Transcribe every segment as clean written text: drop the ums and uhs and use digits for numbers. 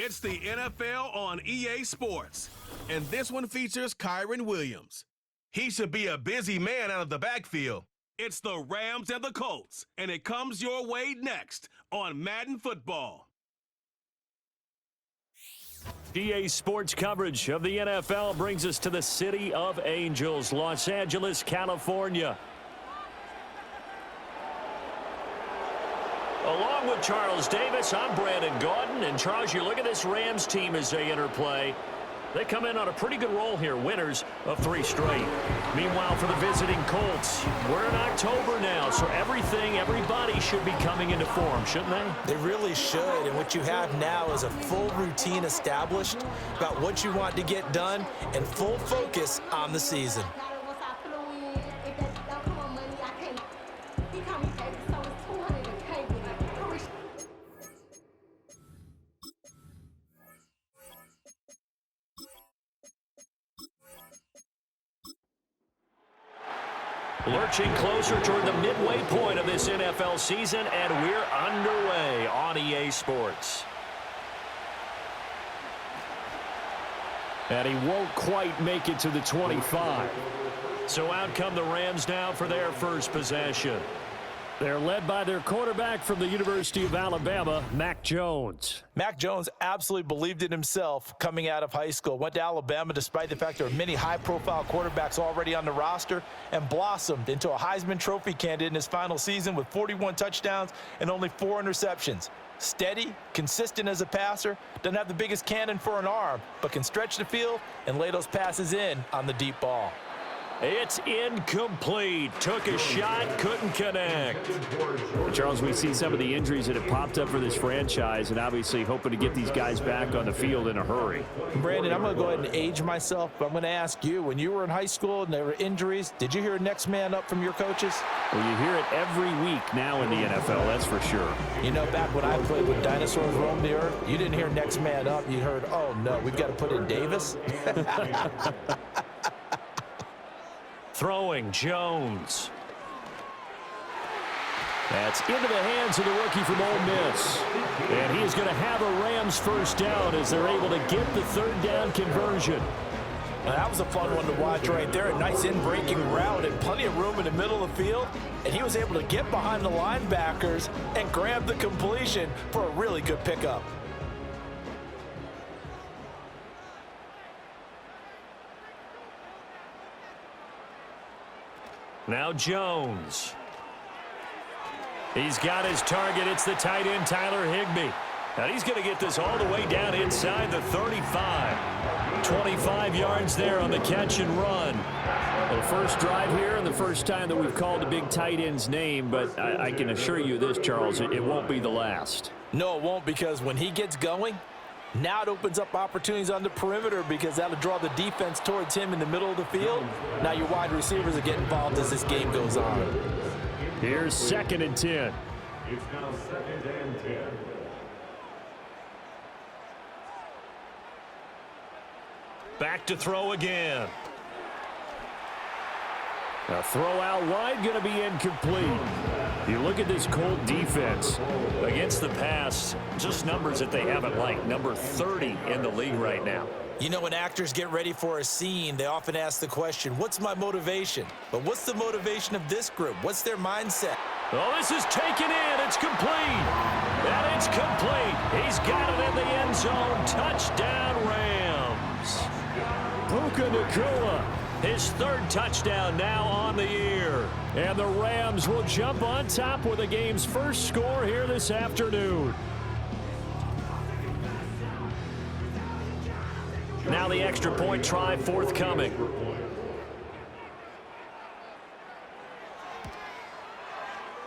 It's the NFL on EA Sports, and this one features Kyron Williams. He should be a busy man out of the backfield. It's the Rams and the Colts, and it comes your way next on Madden Football. EA Sports coverage of the NFL brings us to the City of Angels, Los Angeles, California. Along with Charles Davis, I'm Brandon Gaudin. And Charles, you look at this Rams team as they enter play. They come in on a pretty good roll here, winners of 3 straight. Meanwhile, for the visiting Colts, we're in October now, so everybody should be coming into form, shouldn't they? They really should, and what you have now is a full routine established about what you want to get done and full focus on the season. Lurching closer toward the midway point of this NFL season, and we're underway on EA Sports. And he won't quite make it to the 25. So out come the Rams now for their first possession. They're led by their quarterback from the University of Alabama, Mac Jones. Mac Jones absolutely believed in himself coming out of high school. Went to Alabama despite the fact there were many high-profile quarterbacks already on the roster and blossomed into a Heisman Trophy candidate in his final season with 41 touchdowns and only 4 interceptions. Steady, consistent as a passer, doesn't have the biggest cannon for an arm, but can stretch the field and lay those passes in on the deep ball. It's incomplete. Took a shot, couldn't connect. Charles, we see some of the injuries that have popped up for this franchise, and obviously hoping to get these guys back on the field in a hurry. Brandon, I'm going to go ahead and age myself, but I'm going to ask you, when you were in high school and there were injuries, did you hear next man up from your coaches? Well, you hear it every week now in the NFL, that's for sure. You know, back when I played with dinosaurs roam the earth, you didn't hear next man up. You heard, oh, no, we've got to put in Davis. Throwing Jones. That's into the hands of the rookie from Ole Miss. And he is going to have a Rams first down as they're able to get the third down conversion. Now, that was a fun one to watch right there. A nice in-breaking route and plenty of room in the middle of the field. And he was able to get behind the linebackers and grab the completion for a really good pickup. Now Jones. He's got his target. It's the tight end, Tyler Higbee. Now he's going to get this all the way down inside the 35. 25 yards there on the catch and run. Well, the first drive here and the first time that we've called the big tight end's name, but I can assure you this, Charles, it won't be the last. No, it won't, because when he gets going, now it opens up opportunities on the perimeter because that'll draw the defense towards him in the middle of the field. Now your wide receivers are getting involved as this game goes on. Here's 2nd and 10. It's now 2nd and 10. Back to throw again. A throw out wide, going to be incomplete. You look at this Colt defense against the pass, just numbers that they haven't liked. Number 30 in the league right now. You know, when actors get ready for a scene, they often ask the question, what's my motivation? But what's the motivation of this group? What's their mindset? Oh, this is taken in. It's complete. And it's complete. He's got it in the end zone. Touchdown, Rams. Puka Nacua. His 3rd touchdown now on the year. And the Rams will jump on top with the game's first score here this afternoon. Now the extra point try forthcoming.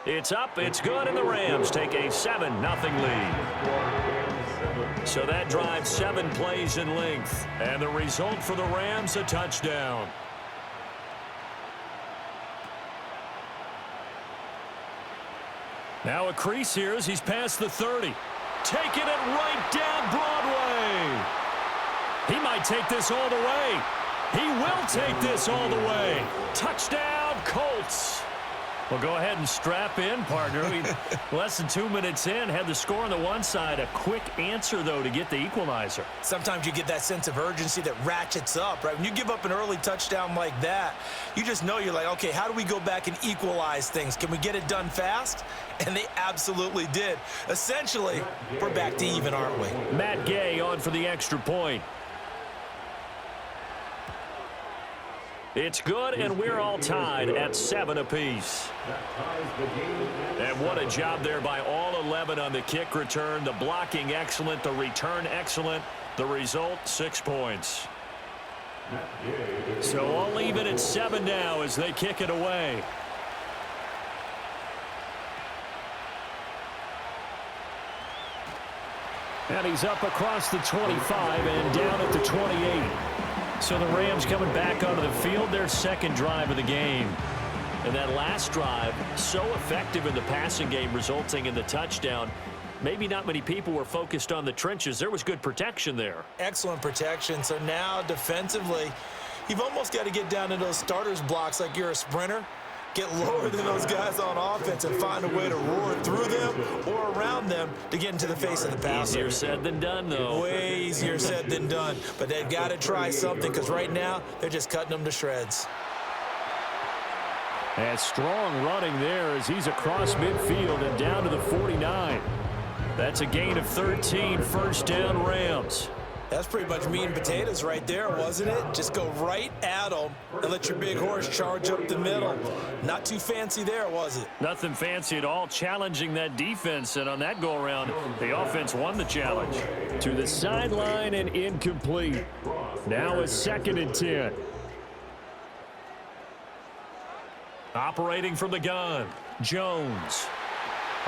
It's up, it's good, and the Rams take a 7-0 lead. So that drives 7 plays in length. And the result for the Rams, a touchdown. Now a crease here as he's past the 30. Taking it right down Broadway. He might take this all the way. He will take this all the way. Touchdown, Colts. Well, go ahead and strap in, partner. Less than 2 minutes in, had the score on the one side. A quick answer, though, to get the equalizer. Sometimes you get that sense of urgency that ratchets up, right? When you give up an early touchdown like that, you just know you're like, okay, how do we go back and equalize things? Can we get it done fast? And they absolutely did. Essentially, we're back to even, aren't we? Matt Gay on for the extra point. It's good, and we're all tied at 7 apiece. And what a job there by all 11 on the kick return. The blocking excellent, the return excellent. The result, 6 points. So all even at 7 now as they kick it away. And he's up across the 25 and down at the 28. So the Rams coming back onto the field, their second drive of the game. And that last drive, so effective in the passing game, resulting in the touchdown. Maybe not many people were focused on the trenches. There was good protection there. Excellent protection. So now defensively, you've almost got to get down to those starters blocks like you're a sprinter. Get lower than those guys on offense and find a way to roar through them or around them to get into the face of the passer. Easier said than done, though. Way easier said than done. But they've got to try something because right now they're just cutting them to shreds. And strong running there as he's across midfield and down to the 49. That's a gain of 13, first down Rams. That's pretty much meat and potatoes right there, wasn't it? Just go right at them and let your big horse charge up the middle. Not too fancy there, was it? Nothing fancy at all, challenging that defense, and on that go-around, the offense won the challenge. To the sideline and incomplete. Now a 2nd and 10. Operating from the gun, Jones.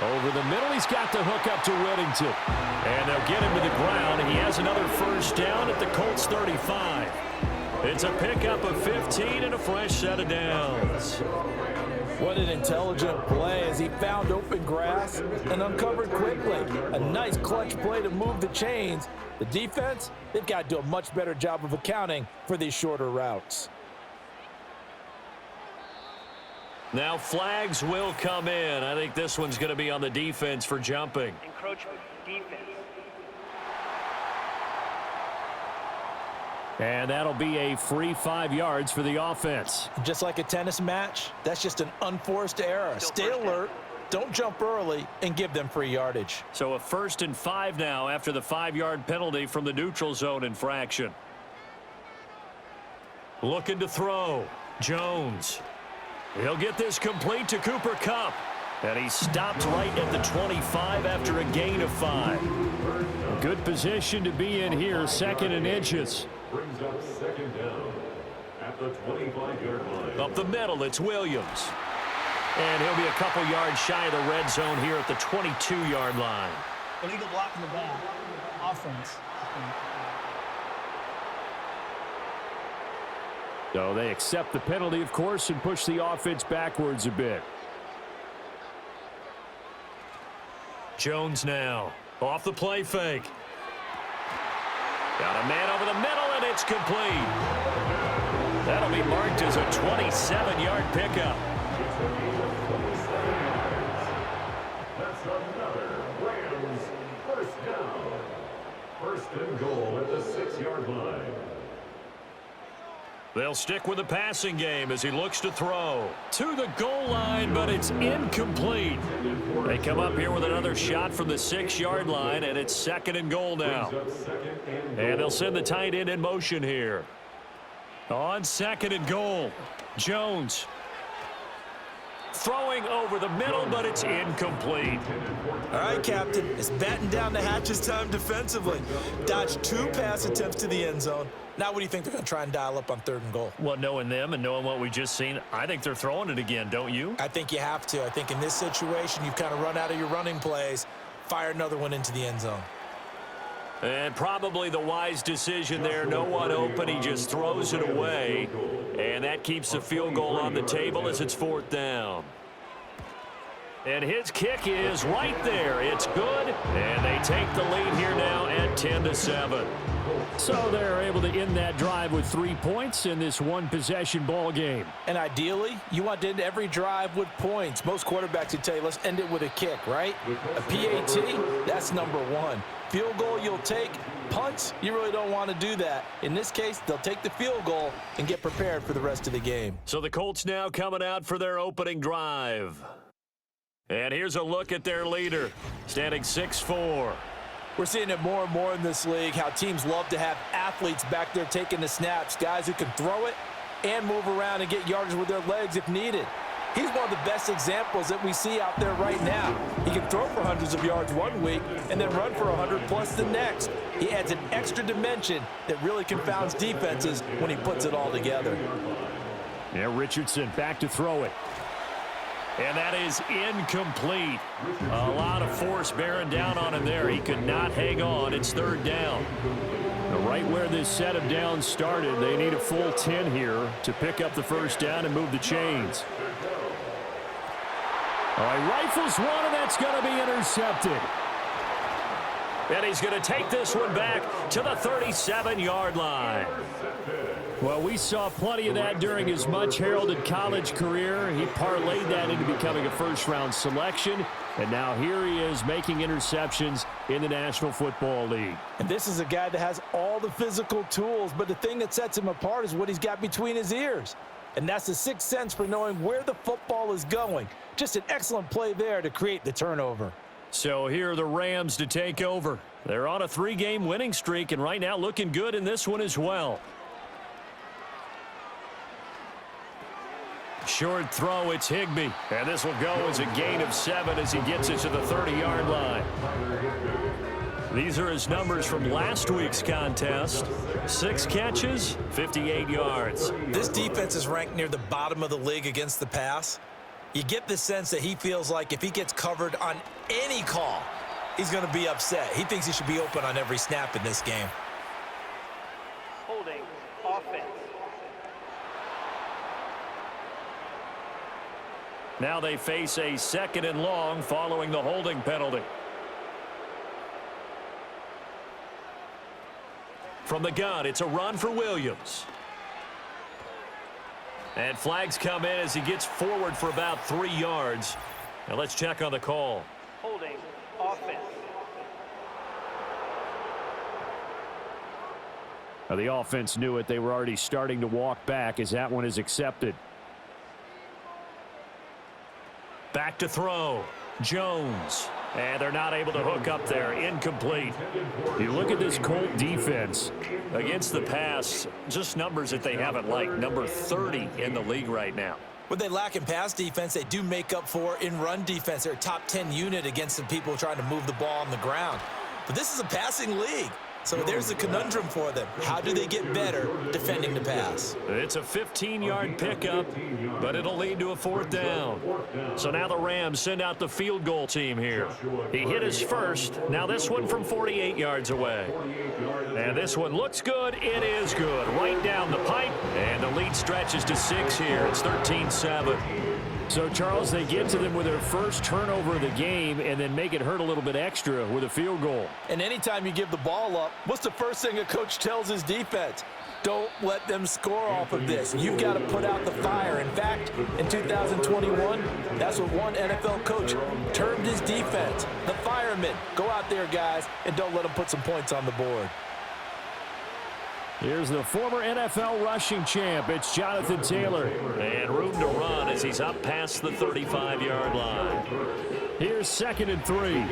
Over the middle, he's got the hook up to Whittington. And they'll get him to the ground. He has another first down at the Colts 35. It's a pickup of 15 and a fresh set of downs. What an intelligent play as he found open grass and uncovered quickly. A nice clutch play to move the chains. The defense, they've got to do a much better job of accounting for these shorter routes. Now flags will come in. I think this one's going to be on the defense for jumping. Encroachment, defense. And that'll be a free 5 yards for the offense. Just like a tennis match, that's just an unforced error. Stay alert, don't jump early, and give them free yardage. So a 1st and 5 now after the 5-yard penalty from the neutral zone infraction. Looking to throw. Jones. He'll get this complete to Cooper Kupp. And he stopped right at the 25 after a gain of 5. Good position to be in here, 2nd and inches. Brings up 2nd down at the 25-yard line. Up the middle, it's Williams. And he'll be a couple yards shy of the red zone here at the 22-yard line. Illegal block in the back. Offense. So they accept the penalty, of course, and push the offense backwards a bit. Jones now. Off the play fake. Got a man over the middle, and it's complete. That'll be marked as a 27-yard pickup. That's another Rams first down. 1st and goal at the 6-yard line. They'll stick with the passing game as he looks to throw. To the goal line, but it's incomplete. They come up here with another shot from the 6-yard line, and it's 2nd and goal now. And they'll send the tight end in motion here. On 2nd and goal, Jones. Throwing over the middle, but it's incomplete. All right, Captain, it's batten down the hatches time defensively. Dodged 2 pass attempts to the end zone. Now what do you think they're going to try and dial up on 3rd and goal? Well, knowing them and knowing what we just seen, I think they're throwing it again, don't you? I think you have to. I think in this situation, you've kind of run out of your running plays. Fire another one into the end zone. And probably the wise decision there. No one open. He just throws it away. And that keeps the field goal on the table as it's 4th down. And his kick is right there. It's good. And they take the lead here now at 10-7. So they're able to end that drive with 3 points in this one-possession ball game. And ideally, you want to end every drive with points. Most quarterbacks would tell you, let's end it with a kick, right? A PAT, that's number one. Field goal you'll take. Punts, you really don't want to do that. In this case, they'll take the field goal and get prepared for the rest of the game. So the Colts now coming out for their opening drive. And here's a look at their leader, standing 6'4". We're seeing it more and more in this league, how teams love to have athletes back there taking the snaps, guys who can throw it and move around and get yardage with their legs if needed. He's one of the best examples that we see out there right now. He can throw for hundreds of yards one week and then run for 100+ the next. He adds an extra dimension that really confounds defenses when he puts it all together. Yeah, Richardson back to throw it. And that is incomplete. A lot of force bearing down on him there. He could not hang on. It's 3rd down. Now, right where this set of downs started, they need a full 10 here to pick up the 1st down and move the chains. All right, rifles one, and that's going to be intercepted. And he's going to take this one back to the 37-yard line. Well, we saw plenty of that during his much-heralded college career. He parlayed that into becoming a first-round selection, and now here he is making interceptions in the National Football League. And this is a guy that has all the physical tools, but the thing that sets him apart is what he's got between his ears. And that's the sixth sense for knowing where the football is going. Just an excellent play there to create the turnover. So here are the Rams to take over. They're on a 3-game winning streak, and right now looking good in this one as well. Short throw, it's Higbee. And this will go as a gain of 7 as he gets it to the 30-yard line. These are his numbers from last week's contest. 6 catches, 58 yards. This defense is ranked near the bottom of the league against the pass. You get the sense that he feels like if he gets covered on any call, he's going to be upset. He thinks he should be open on every snap in this game. Holding offense. Now they face a 2nd and long following the holding penalty. From the gun, it's a run for Williams. And flags come in as he gets forward for about 3 yards. Now let's check on the call. Holding offense. Now the offense knew it. They were already starting to walk back as that one is accepted. Back to throw. Jones. And they're not able to hook up there. Incomplete. You look at this Colt defense against the pass, just numbers that they haven't liked. Number 30 in the league right now. What they lack in pass defense, they do make up for in run defense. They're a top 10 unit against the people trying to move the ball on the ground. But this is a passing league. So there's a conundrum for them. How do they get better defending the pass? It's a 15-yard pickup, but it'll lead to a 4th down. So now the Rams send out the field goal team here. He hit his first. Now this one from 48 yards away. And this one looks good. It is good. Right down the pipe. And the lead stretches to 6 here. It's 13-7. So, Charles, they get to them with their first turnover of the game and then make it hurt a little bit extra with a field goal. And anytime you give the ball up, what's the first thing a coach tells his defense? Don't let them score off of this. You've got to put out the fire. In fact, in 2021, that's what one NFL coach termed his defense. The firemen. Go out there, guys, and don't let them put some points on the board. Here's the former NFL rushing champ. It's Jonathan Taylor. And room to run as he's up past the 35-yard line. Here's 2nd and 3. Brings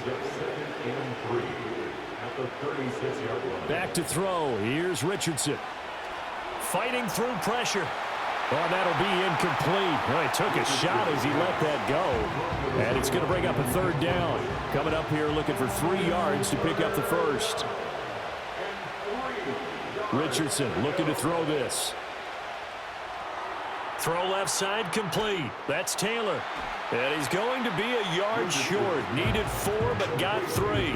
up 2nd and 3 at the 36-yard line. Back to throw. Here's Richardson. Fighting through pressure. Oh, that'll be incomplete. Well, he took a shot as he let that go. And it's going to bring up a 3rd down. Coming up here looking for 3 yards to pick up the first. Richardson looking to throw this. Throw left side complete. That's Taylor. And he's going to be a yard short. Needed 4 but got 3.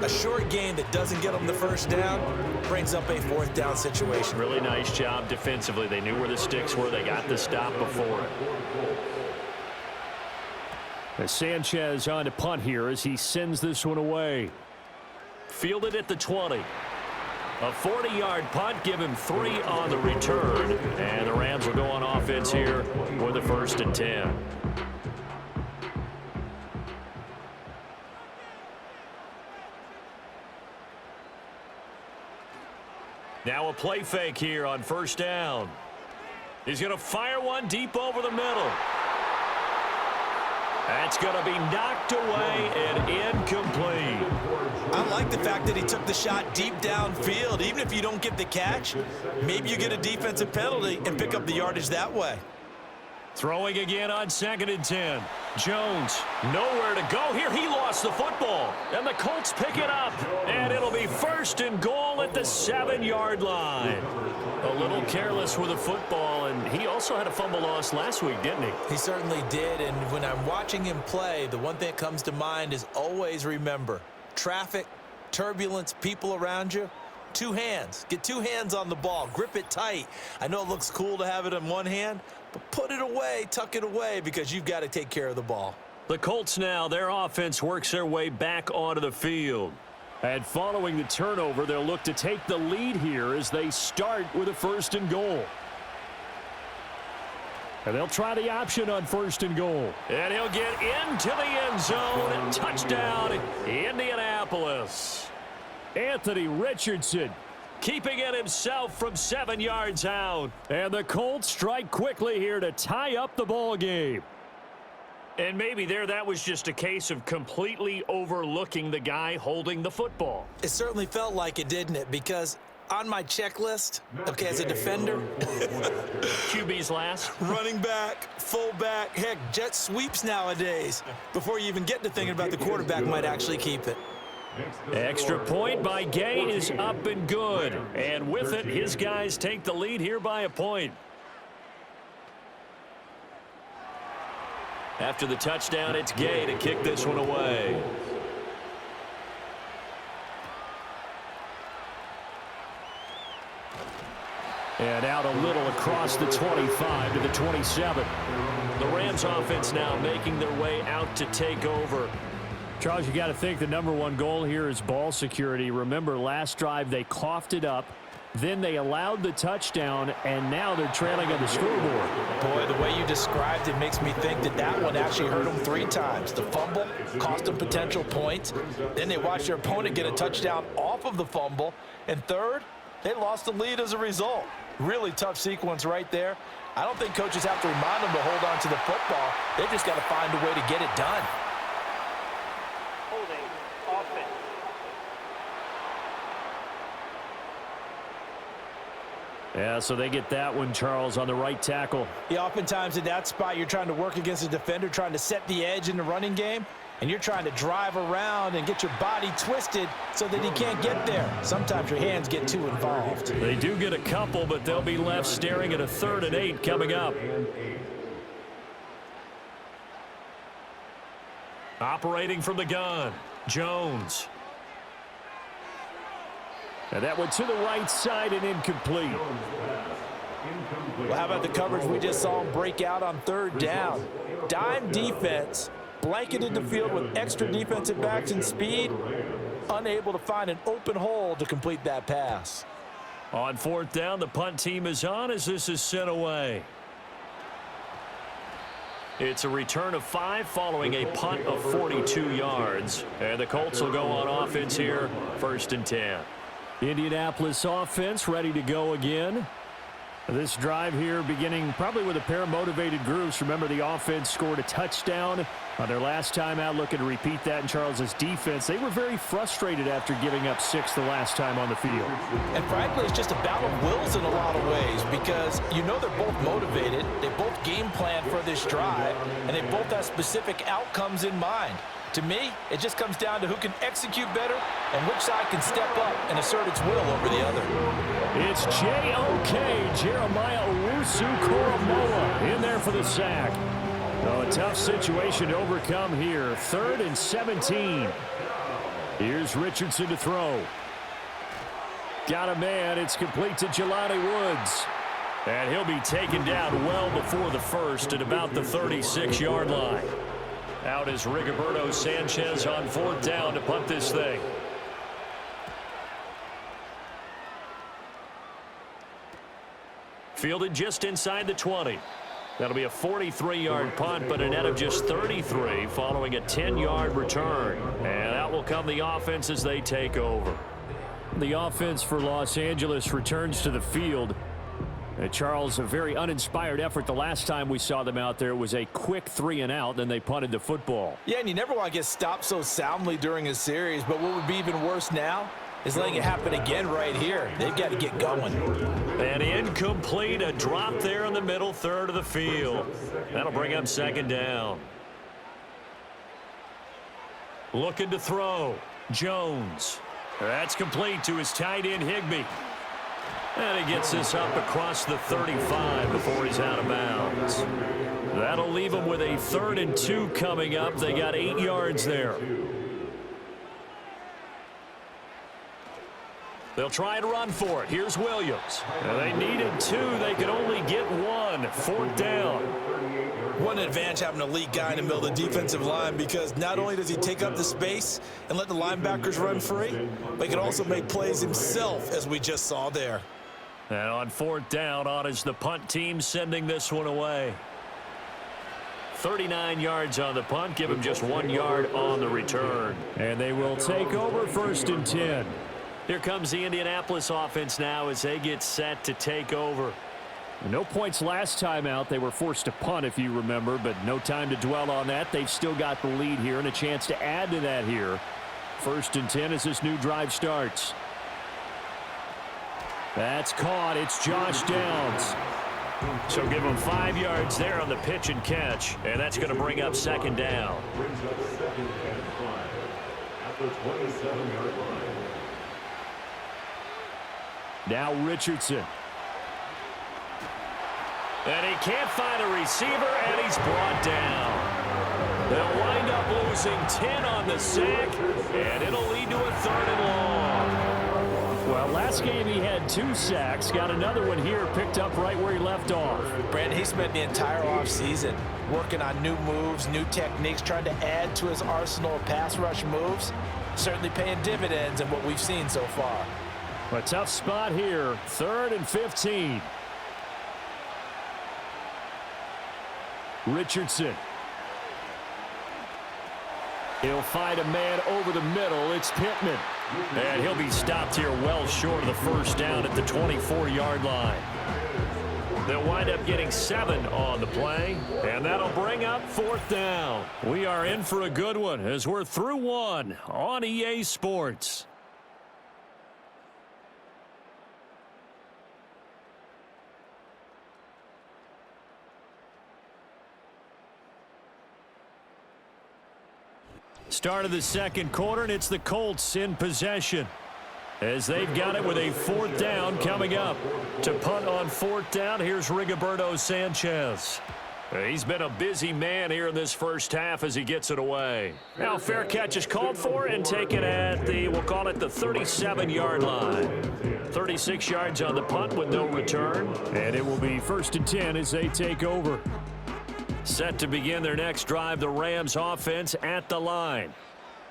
A short gain that doesn't get them the first down brings up a 4th down situation. Really nice job defensively. They knew where the sticks were. They got the stop before it. As Sanchez on to punt here as he sends this one away. fielded at the 20. A 40-yard punt, give him 3 on the return. And the Rams will go on offense here with a 1st and 10. Now a play fake here on 1st down. He's going to fire one deep over the middle. That's going to be knocked away and incomplete. I like the fact that he took the shot deep downfield. Even if you don't get the catch, maybe you get a defensive penalty and pick up the yardage that way. Throwing again on 2nd and 10. Jones, nowhere to go here. He lost the football. And the Colts pick it up. And it'll be 1st and goal at the 7-yard line. A little careless with the football, and he also had a fumble loss last week, didn't he? He certainly did, and when I'm watching him play, the one thing that comes to mind is always remember, traffic, turbulence, people around you, 2 hands. Get 2 hands on the ball. Grip it tight. I know it looks cool to have it in one hand, but put it away, tuck it away, because you've got to take care of the ball. The Colts now, their offense works their way back onto the field. And following the turnover, they'll look to take the lead here as they start with a 1st and goal. And they'll try the option on 1st and goal. And he'll get into the end zone. Touchdown, Indianapolis. Anthony Richardson keeping it himself from 7 yards out. And the Colts strike quickly here to tie up the ball game. And maybe that was just a case of completely overlooking the guy holding the football. It certainly felt like it, didn't it? Because on my checklist, okay, as a defender, QB's last. Running back, fullback, heck, jet sweeps nowadays. Before you even get to thinking about the quarterback might actually keep it. Extra point by Gay is up and good. And with it, his guys take the lead here by a point. After the touchdown, it's Gay to kick this one away. And out a little across the 25 to the 27. The Rams offense now making their way out to take over. Charles, you got to think the #1 goal here is ball security. Remember, last drive they coughed it up. Then they allowed the touchdown, and now they're trailing on the scoreboard. Boy, the way you described it makes me think that one actually hurt them 3 times. The fumble cost them potential points. Then they watched their opponent get a touchdown off of the fumble. And third, they lost the lead as a result. Really tough sequence right there. I don't think coaches have to remind them to hold on to the football. They just got to find a way to get it done. Holding offense. Yeah, so they get that one, Charles, on the right tackle. Yeah, oftentimes in that spot, you're trying to work against a defender, trying to set the edge in the running game, and you're trying to drive around and get your body twisted so that he can't get there. Sometimes your hands get too involved. They do get a couple, but they'll be left staring at a 3rd and 8 coming up. Operating from the gun, Jones. And that went to the right side and incomplete. Well, how about the coverage we just saw him break out on 3rd down? Dime defense, blanketed the field with extra defensive backs and speed, unable to find an open hole to complete that pass. On 4th down, the punt team is on as this is sent away. It's a return of 5 following a punt of 42 yards. And the Colts will go on offense here, 1st and 10. Indianapolis offense ready to go again. This drive here beginning probably with a pair of motivated groups. Remember, the offense scored a touchdown on their last time out. Looking to repeat that in Charles's defense. They were very frustrated after giving up 6 the last time on the field. And frankly, it's just a battle of wills in a lot of ways because you know they're both motivated. They both game plan for this drive, and they both have specific outcomes in mind. To me, it just comes down to who can execute better and which side can step up and assert its will over the other. It's J.O.K. Jeremiah Owusu-Koramoah in there for the sack. Oh, a tough situation to overcome here. 3rd and 17. Here's Richardson to throw. Got a man. It's complete to Jelani Woods. And he'll be taken down well before the 1st at about the 36-yard line. Out is Rigoberto Sanchez on 4th down to punt this thing. Fielded just inside the 20. That'll be a 43-yard punt, but a net of just 33 following a 10-yard return. And out will come the offense as they take over. The offense for Los Angeles returns to the field. Charles, a very uninspired effort. The last time we saw them out there was a quick 3-and-out, then they punted the football. Yeah, and you never want to get stopped so soundly during a series, but what would be even worse now is letting it happen again right here. They've got to get going. And incomplete, a drop there in the middle third of the field. That'll bring up second down. Looking to throw. Jones. That's complete to his tight end, Higbee. And he gets this up across the 35 before he's out of bounds. That'll leave him with a 3rd and 2 coming up. They got 8 yards there. They'll try and run for it. Here's Williams. And they needed 2. They could only get 1. 4th down. What an advantage having an elite guy in the middle of the defensive line, because not only does he take up the space and let the linebackers run free, but he can also make plays himself, as we just saw there. And on 4th down, on is the punt team sending this one away. 39 yards on the punt. Give him just 1 yard on the return. And they will take over 1st and 10. Here comes the Indianapolis offense now as they get set to take over. No points last time out. They were forced to punt, if you remember, but no time to dwell on that. They've still got the lead here and a chance to add to that here. 1st and 10 as this new drive starts. That's caught. It's Josh Downs. So give him 5 yards there on the pitch and catch, and that's going to bring up second down. Brings up second and 5 at the 27-yard line. Now Richardson. And he can't find a receiver, and he's brought down. They'll wind up losing 10 on the sack, and it'll lead to a 3rd and long. Well, last game he had 2 sacks. Got another one here, picked up right where he left off. Brandon, he spent the entire offseason working on new moves, new techniques, trying to add to his arsenal of pass rush moves. Certainly paying dividends in what we've seen so far. A tough spot here, 3rd and 15. Richardson. He'll find a man over the middle. It's Pittman. And he'll be stopped here well short of the 1st down at the 24-yard line. They'll wind up getting 7 on the play, and that'll bring up 4th down. We are in for a good one as we're through 1 on EA Sports. Start of the 2nd quarter, and it's the Colts in possession as they've got it with a 4th down coming up. To punt on 4th down, here's Rigoberto Sanchez. He's been a busy man here in this first half as he gets it away. Now fair catch is called for and taken at the, we'll call it the 37-yard line. 36 yards on the punt with no return. And it will be 1st and 10 as they take over. Set to begin their next drive, the Rams offense at the line.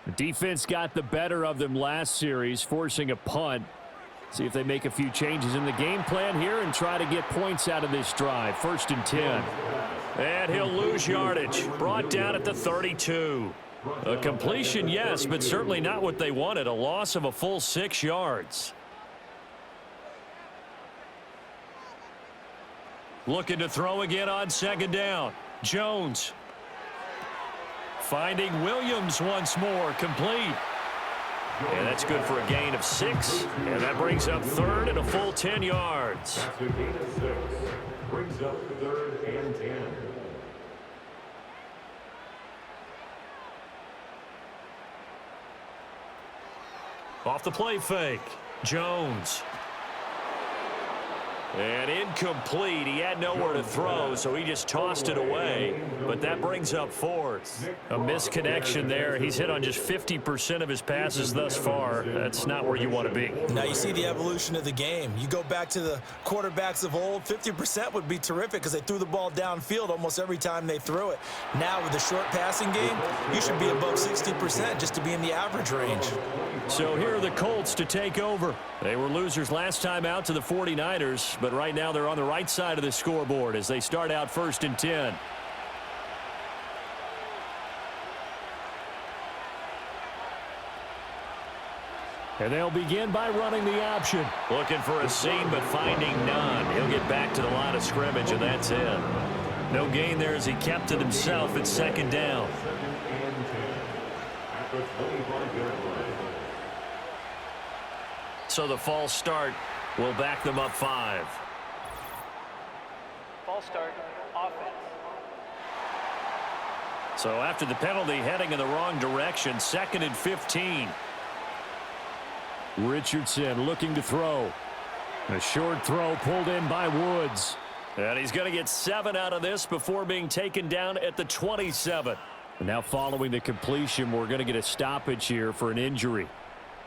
The defense got the better of them last series, forcing a punt. See if they make a few changes in the game plan here and try to get points out of this drive. 1st and 10. And he'll lose yardage. Brought down at the 32. A completion, yes, but certainly not what they wanted. A loss of a full 6 yards. Looking to throw again on 2nd down. Jones. Finding Williams once more, complete. And that's good for a gain of 6. And that brings up 3rd and a full 10 yards. That's a gain of 6. Brings up 3rd and 10. Off the play fake. Jones. And incomplete. He had nowhere to throw, so he just tossed it away. But that brings up 4th. A misconnection there. He's hit on just 50% of his passes thus far. That's not where you want to be. Now you see the evolution of the game. You go back to the quarterbacks of old, 50% would be terrific because they threw the ball downfield almost every time they threw it. Now with the short passing game, you should be above 60% just to be in the average range. So here are the Colts to take over. They were losers last time out to the 49ers, but but right now they're on the right side of the scoreboard as they start out 1st and 10. And they'll begin by running the option. Looking for a seam, but finding none. He'll get back to the line of scrimmage, and that's it. No gain there as he kept it himself at 2nd down. So the false start will back them up 5. False start, offense. So after the penalty, heading in the wrong direction, 2nd and 15. Richardson looking to throw. A short throw pulled in by Woods. And he's going to get 7 out of this before being taken down at the 27. And now following the completion, we're going to get a stoppage here for an injury.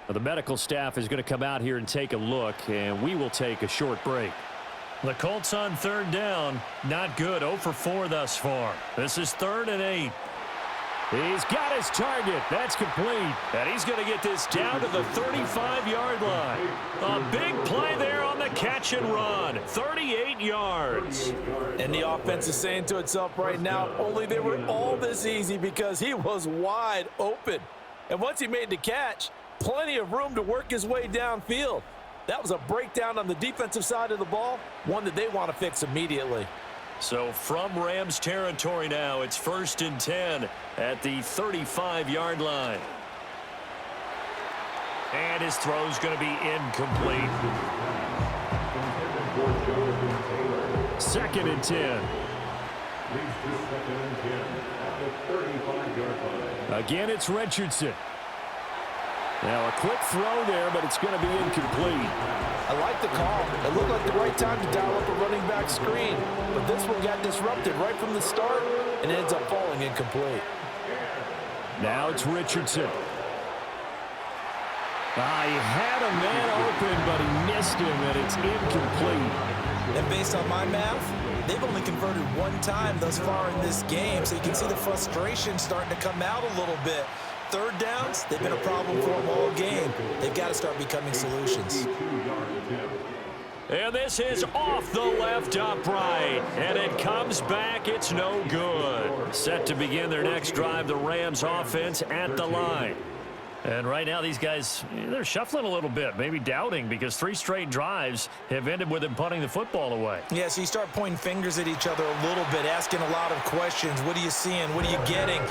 Now, the medical staff is going to come out here and take a look, and we will take a short break. The Colts on 3rd down. Not good. 0 for 4 thus far. This is 3rd and 8. He's got his target. That's complete. And he's going to get this down to the 35-yard line. A big play there on the catch and run. 38 yards. And the offense is saying to itself right now, only they were all this easy because he was wide open. And once he made the catch, plenty of room to work his way downfield. That was a breakdown on the defensive side of the ball, one that they want to fix immediately. So from Rams territory now, it's 1st and 10 at the 35-yard line. And his throw's going to be incomplete. 2nd and 10. Again, it's Richardson. Now a quick throw there, but it's going to be incomplete. I like the call. It looked like the right time to dial up a running back screen. But this one got disrupted right from the start and ends up falling incomplete. Now it's Richardson. He had a man open, but he missed him, and it's incomplete. And based on my math, they've only converted 1 time thus far in this game, so you can see the frustration starting to come out a little bit. 3rd downs, they've been a problem for them all game. They've got to start becoming solutions. And this is off the left upright. And it comes back. It's no good. Set to begin their next drive, the Rams offense at the line. And right now these guys, they're shuffling a little bit, maybe doubting, because 3 straight drives have ended with them punting the football away. Yeah, so you start pointing fingers at each other a little bit, asking a lot of questions. What are you seeing? What are you getting?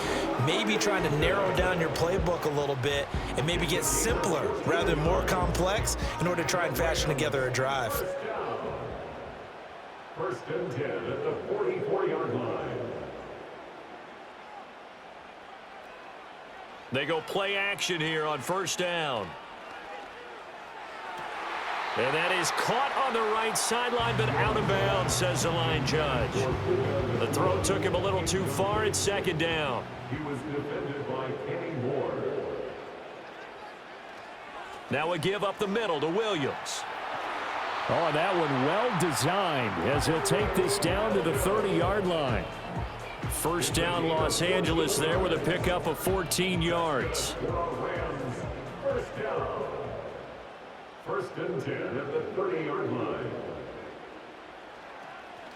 Maybe trying to narrow down your playbook a little bit and maybe get simpler rather than more complex in order to try and fashion together a drive. 1st and 10 at the 44-yard line. They go play action here on 1st down. And that is caught on the right sideline, but out of bounds, says the line judge. The throw took him a little too far. It's 2nd down. He was defended by Kenny Moore. Now a give up the middle to Williams. Oh, that one well designed as he'll take this down to the 30-yard line. 1st down Los Angeles there with a pickup of 14 yards. Rams, 1st down. 1st and 10 at the 30-yard line.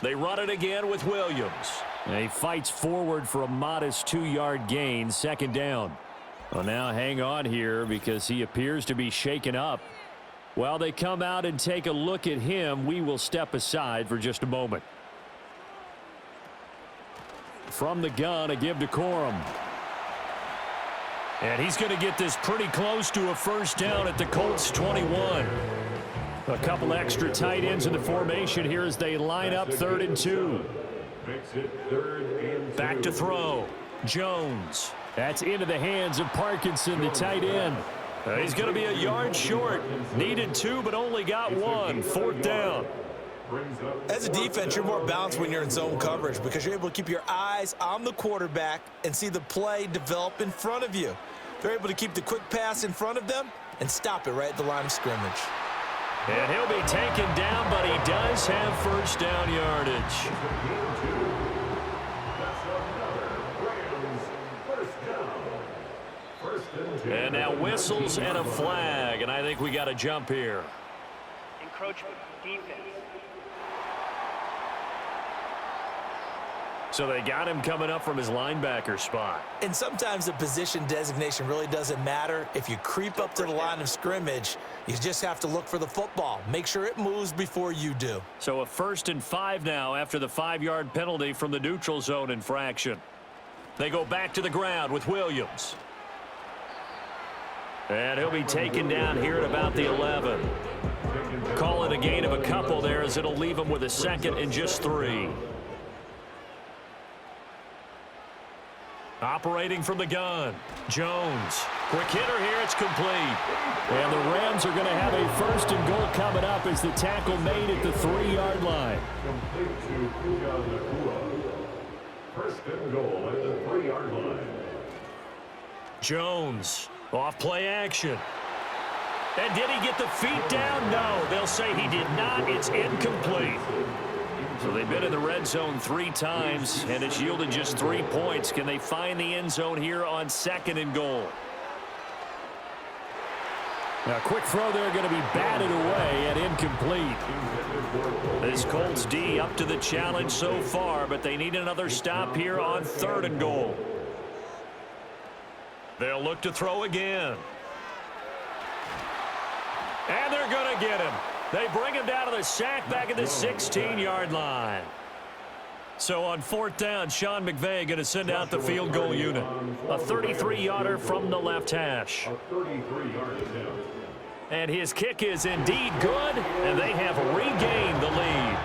They run it again with Williams. And he fights forward for a modest 2-yard gain, 2nd down. Well, now hang on here because he appears to be shaken up. While they come out and take a look at him, we will step aside for just a moment. From the gun, a give to Corum. And he's going to get this pretty close to a 1st down at the Colts 21. A couple extra tight ends in the formation here as they line up 3rd and 2. Makes it 3rd and 2. Back to throw. Jones. That's into the hands of Parkinson, the tight end. He's going to be a yard short. Needed 2, but only got 1. 4th down. As a defense, you're more balanced when you're in zone coverage because you're able to keep your eyes on the quarterback and see the play develop in front of you. They're able to keep the quick pass in front of them and stop it right at the line of scrimmage. And he'll be taken down, but he does have 1st down yardage. And now whistles and a flag, and I think we got to jump here. Encroachment, defense. So they got him coming up from his linebacker spot. And sometimes the position designation really doesn't matter. If you creep up to the line of scrimmage, you just have to look for the football. Make sure it moves before you do. So a 1st and 5 now after the 5-yard penalty from the neutral zone infraction. They go back to the ground with Williams. And he'll be taken down here at about the 11. Call it a gain of a couple there as it'll leave him with a 2nd and just 3. Operating from the gun, Jones. Quick hitter here, it's complete. And the Rams are going to have a 1st and goal coming up as the tackle made at the 3-yard line. Complete to 1st and goal at the 3-yard line. Jones, off play action. And did he get the feet down? No, they'll say he did not. It's incomplete. So they've been in the red zone 3 times, and it's yielded just 3 points. Can they find the end zone here on 2nd and goal? Now, quick throw there going to be batted away and incomplete. This Colts D up to the challenge so far, but they need another stop here on 3rd and goal. They'll look to throw again. And they're going to get him. They bring him down to the sack back at the 16-yard line. So on 4th down, Sean McVay going to send out the field goal unit. A 33-yarder from the left hash. A 33-yard attempt. And his kick is indeed good, and they have regained the lead.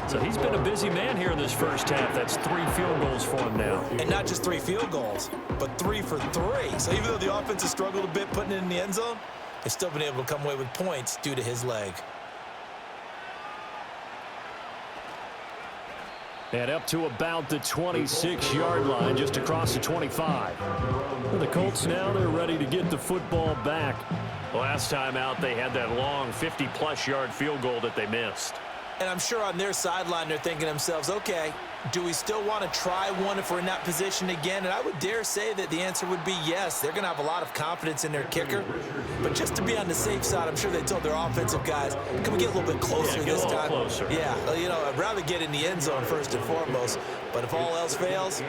So he's been a busy man here in this first half. That's 3 field goals for him now. And not just 3 field goals, but 3 for 3. So even though the offense has struggled a bit putting it in the end zone, they've still been able to come away with points due to his leg. And up to about the 26-yard line, just across the 25. And the Colts now, they're ready to get the football back. Last time out, they had that long 50-plus yard field goal that they missed. And I'm sure on their sideline, they're thinking to themselves, okay, do we still want to try one if we're in that position again? And I would dare say that the answer would be yes. They're going to have a lot of confidence in their kicker. But just to be on the safe side, I'm sure they told their offensive guys, can we get a little bit closer this time? Closer. Yeah, you know, I'd rather get in the end zone first and foremost. But if all else fails,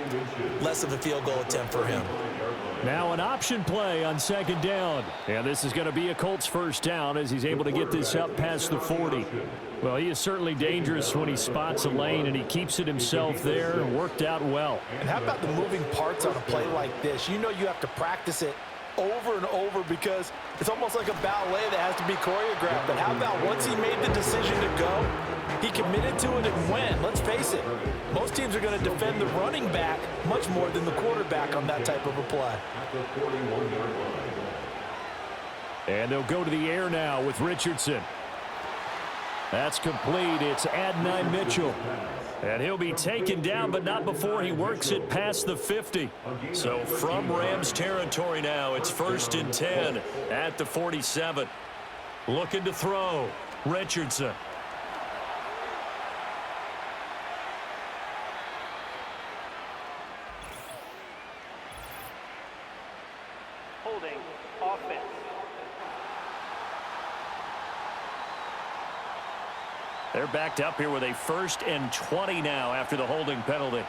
less of a field goal attempt for him. Now an option play on 2nd down. And this is going to be a Colts 1st down as he's able to get this up past the 40. Well, he is certainly dangerous when he spots a lane, and he keeps it himself there. Worked out well. And how about the moving parts on a play like this? You know you have to practice it over and over because it's almost like a ballet that has to be choreographed. But how about once he made the decision to go, he committed to it and went. Let's face it, most teams are going to defend the running back much more than the quarterback on that type of a play. And they'll go to the air now with Richardson. That's complete. It's Adonai Mitchell. And he'll be taken down, but not before he works it past the 50. So from Rams territory now, it's 1st and 10 at the 47. Looking to throw. Richardson. Holding offense. They're backed up here with a 1st and 20 now after the holding penalty.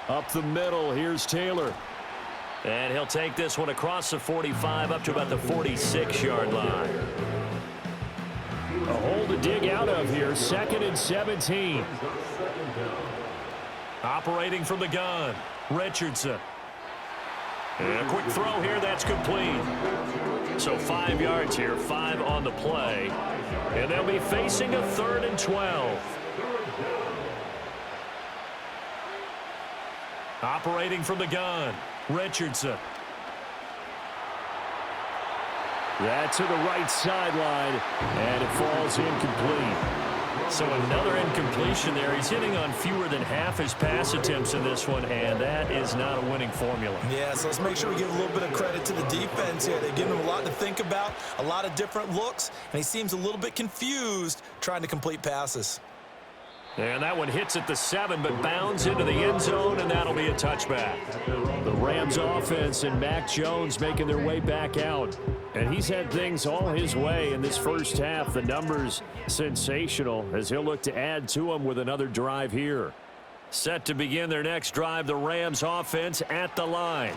Up the middle, here's Taylor. And he'll take this one across the 45 up to about the 46-yard line. A hole to dig out of here, 2nd and 17. Operating from the gun, Richardson. And a quick throw here, that's complete. So 5 yards here, 5 on the play. And they'll be facing a 3rd and 12. Operating from the gun, Richardson. That's to the right sideline, and it falls incomplete. So another incompletion there. He's hitting on fewer than half his pass attempts in this one, and that is not a winning formula. Yeah, so let's make sure we give a little bit of credit to the defense here. They've given him a lot to think about, a lot of different looks, and he seems a little bit confused trying to complete passes. And that one hits at the 7, but bounds into the end zone, and that'll be a touchback. The Rams offense and Mac Jones making their way back out. And he's had things all his way in this first half. The numbers sensational as he'll look to add to them with another drive here. Set to begin their next drive, the Rams offense at the line.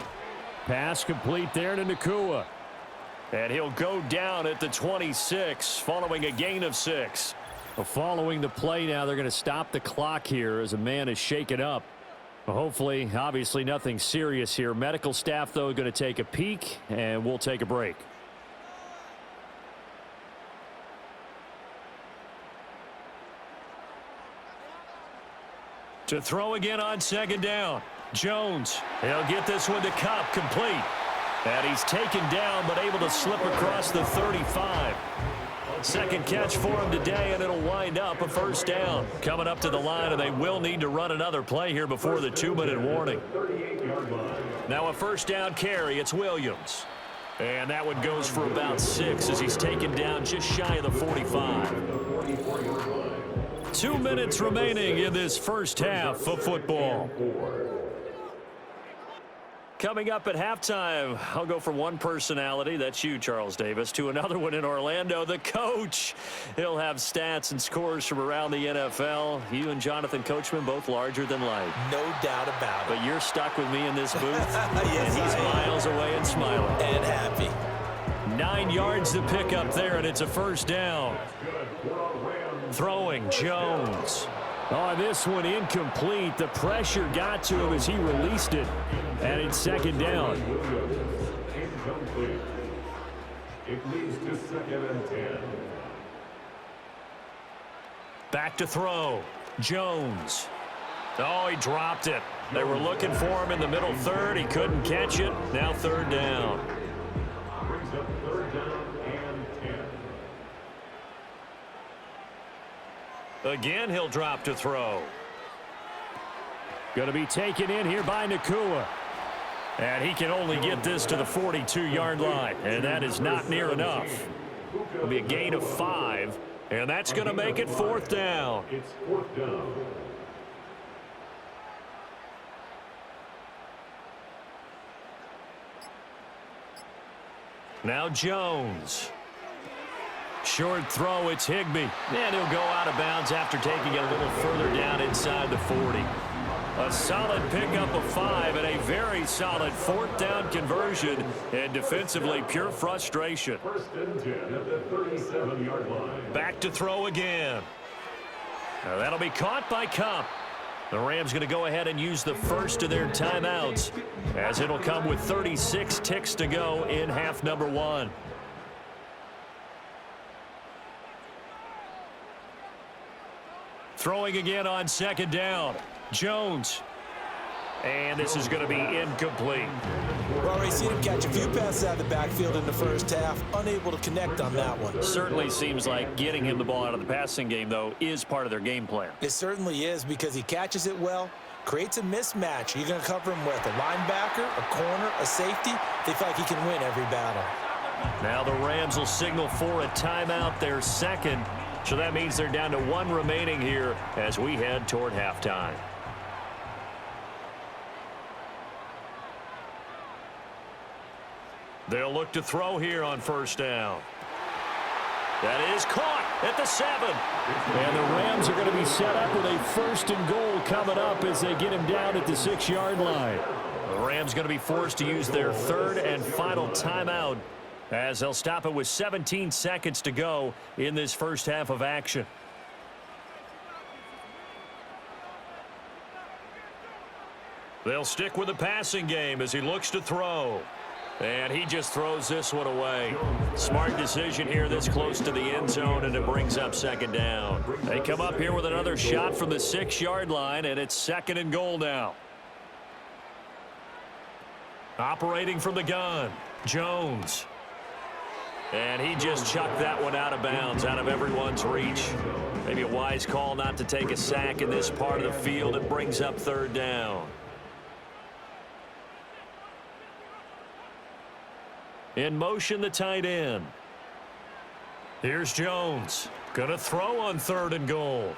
Pass complete there to Nakua. And he'll go down at the 26 following a gain of 6. Following the play now, they're going to stop the clock here as a man is shaken up. Hopefully, obviously nothing serious here. Medical staff, though, going to take a peek, and we'll take a break. To throw again on second down. Jones, he'll get this one to Kupp, complete. And he's taken down, but able to slip across the 35. Second catch for him today, and it'll wind up a first down. Coming up to the line, and they will need to run another play here before the 2-minute warning. Now a first down carry. It's Williams. And that one goes for about 6 as he's taken down just shy of the 45. 2 minutes remaining in this first half of football. Coming up at halftime, I'll go from one personality, that's you, Charles Davis, to another one in Orlando, the coach. He'll have stats and scores from around the NFL. You and Jonathan Coachman, both larger than life. No doubt about it. But you're stuck with me in this booth. Yes, and he's miles away and smiling. And happy. 9 yards to pick up there, and it's a first down. Throwing, Jones. Oh, this one incomplete. The pressure got to him as he released it. And it's second down. Incomplete. It leads to 2nd and 10. Back to throw. Jones. Oh, he dropped it. They were looking for him in the middle third. He couldn't catch it. Now third down. Brings up 3rd down and 10. Again, he'll drop to throw. Going to be taken in here by Nakua. And he can only get this to the 42-yard line. And that is not near enough. It'll be a gain of 5. And that's going to make it 4th down. It's 4th down. Now Jones. Short throw, it's Higbee. And he'll go out of bounds after taking it a little further down inside the 40. A solid pickup of 5 and a very solid 4th down conversion. And defensively, pure frustration. 1st and 10 at the 37-yard line. Back to throw again. Now that'll be caught by Kupp. The Rams going to go ahead and use the first of their timeouts, as it'll come with 36 ticks to go in half number 1. Throwing again on second down. Jones. And this is going to be incomplete. We've already seen him catch a few passes out of the backfield in the first half. Unable to connect on that one. Certainly seems like getting him the ball out of the passing game, though, is part of their game plan. It certainly is, because he catches it well, creates a mismatch. You're going to cover him with a linebacker, a corner, a safety. They feel like he can win every battle. Now the Rams will signal for a timeout, their second. So that means they're down to 1 remaining here as we head toward halftime. They'll look to throw here on first down. That is caught at the 7. And the Rams are going to be set up with a 1st and goal coming up as they get him down at the 6-yard line. The Rams going to be forced to use their 3rd and final timeout, as they'll stop it with 17 seconds to go in this first half of action. They'll stick with the passing game as he looks to throw. And he just throws this one away. Smart decision here this close to the end zone, and it brings up second down. They come up here with another shot from the 6-yard line, and it's 2nd and goal now. Operating from the gun, Jones. And he just chucked that one out of bounds, out of everyone's reach. Maybe a wise call not to take a sack in this part of the field. It brings up 3rd down. In motion, the tight end. Here's Jones. Gonna throw on 3rd and goal.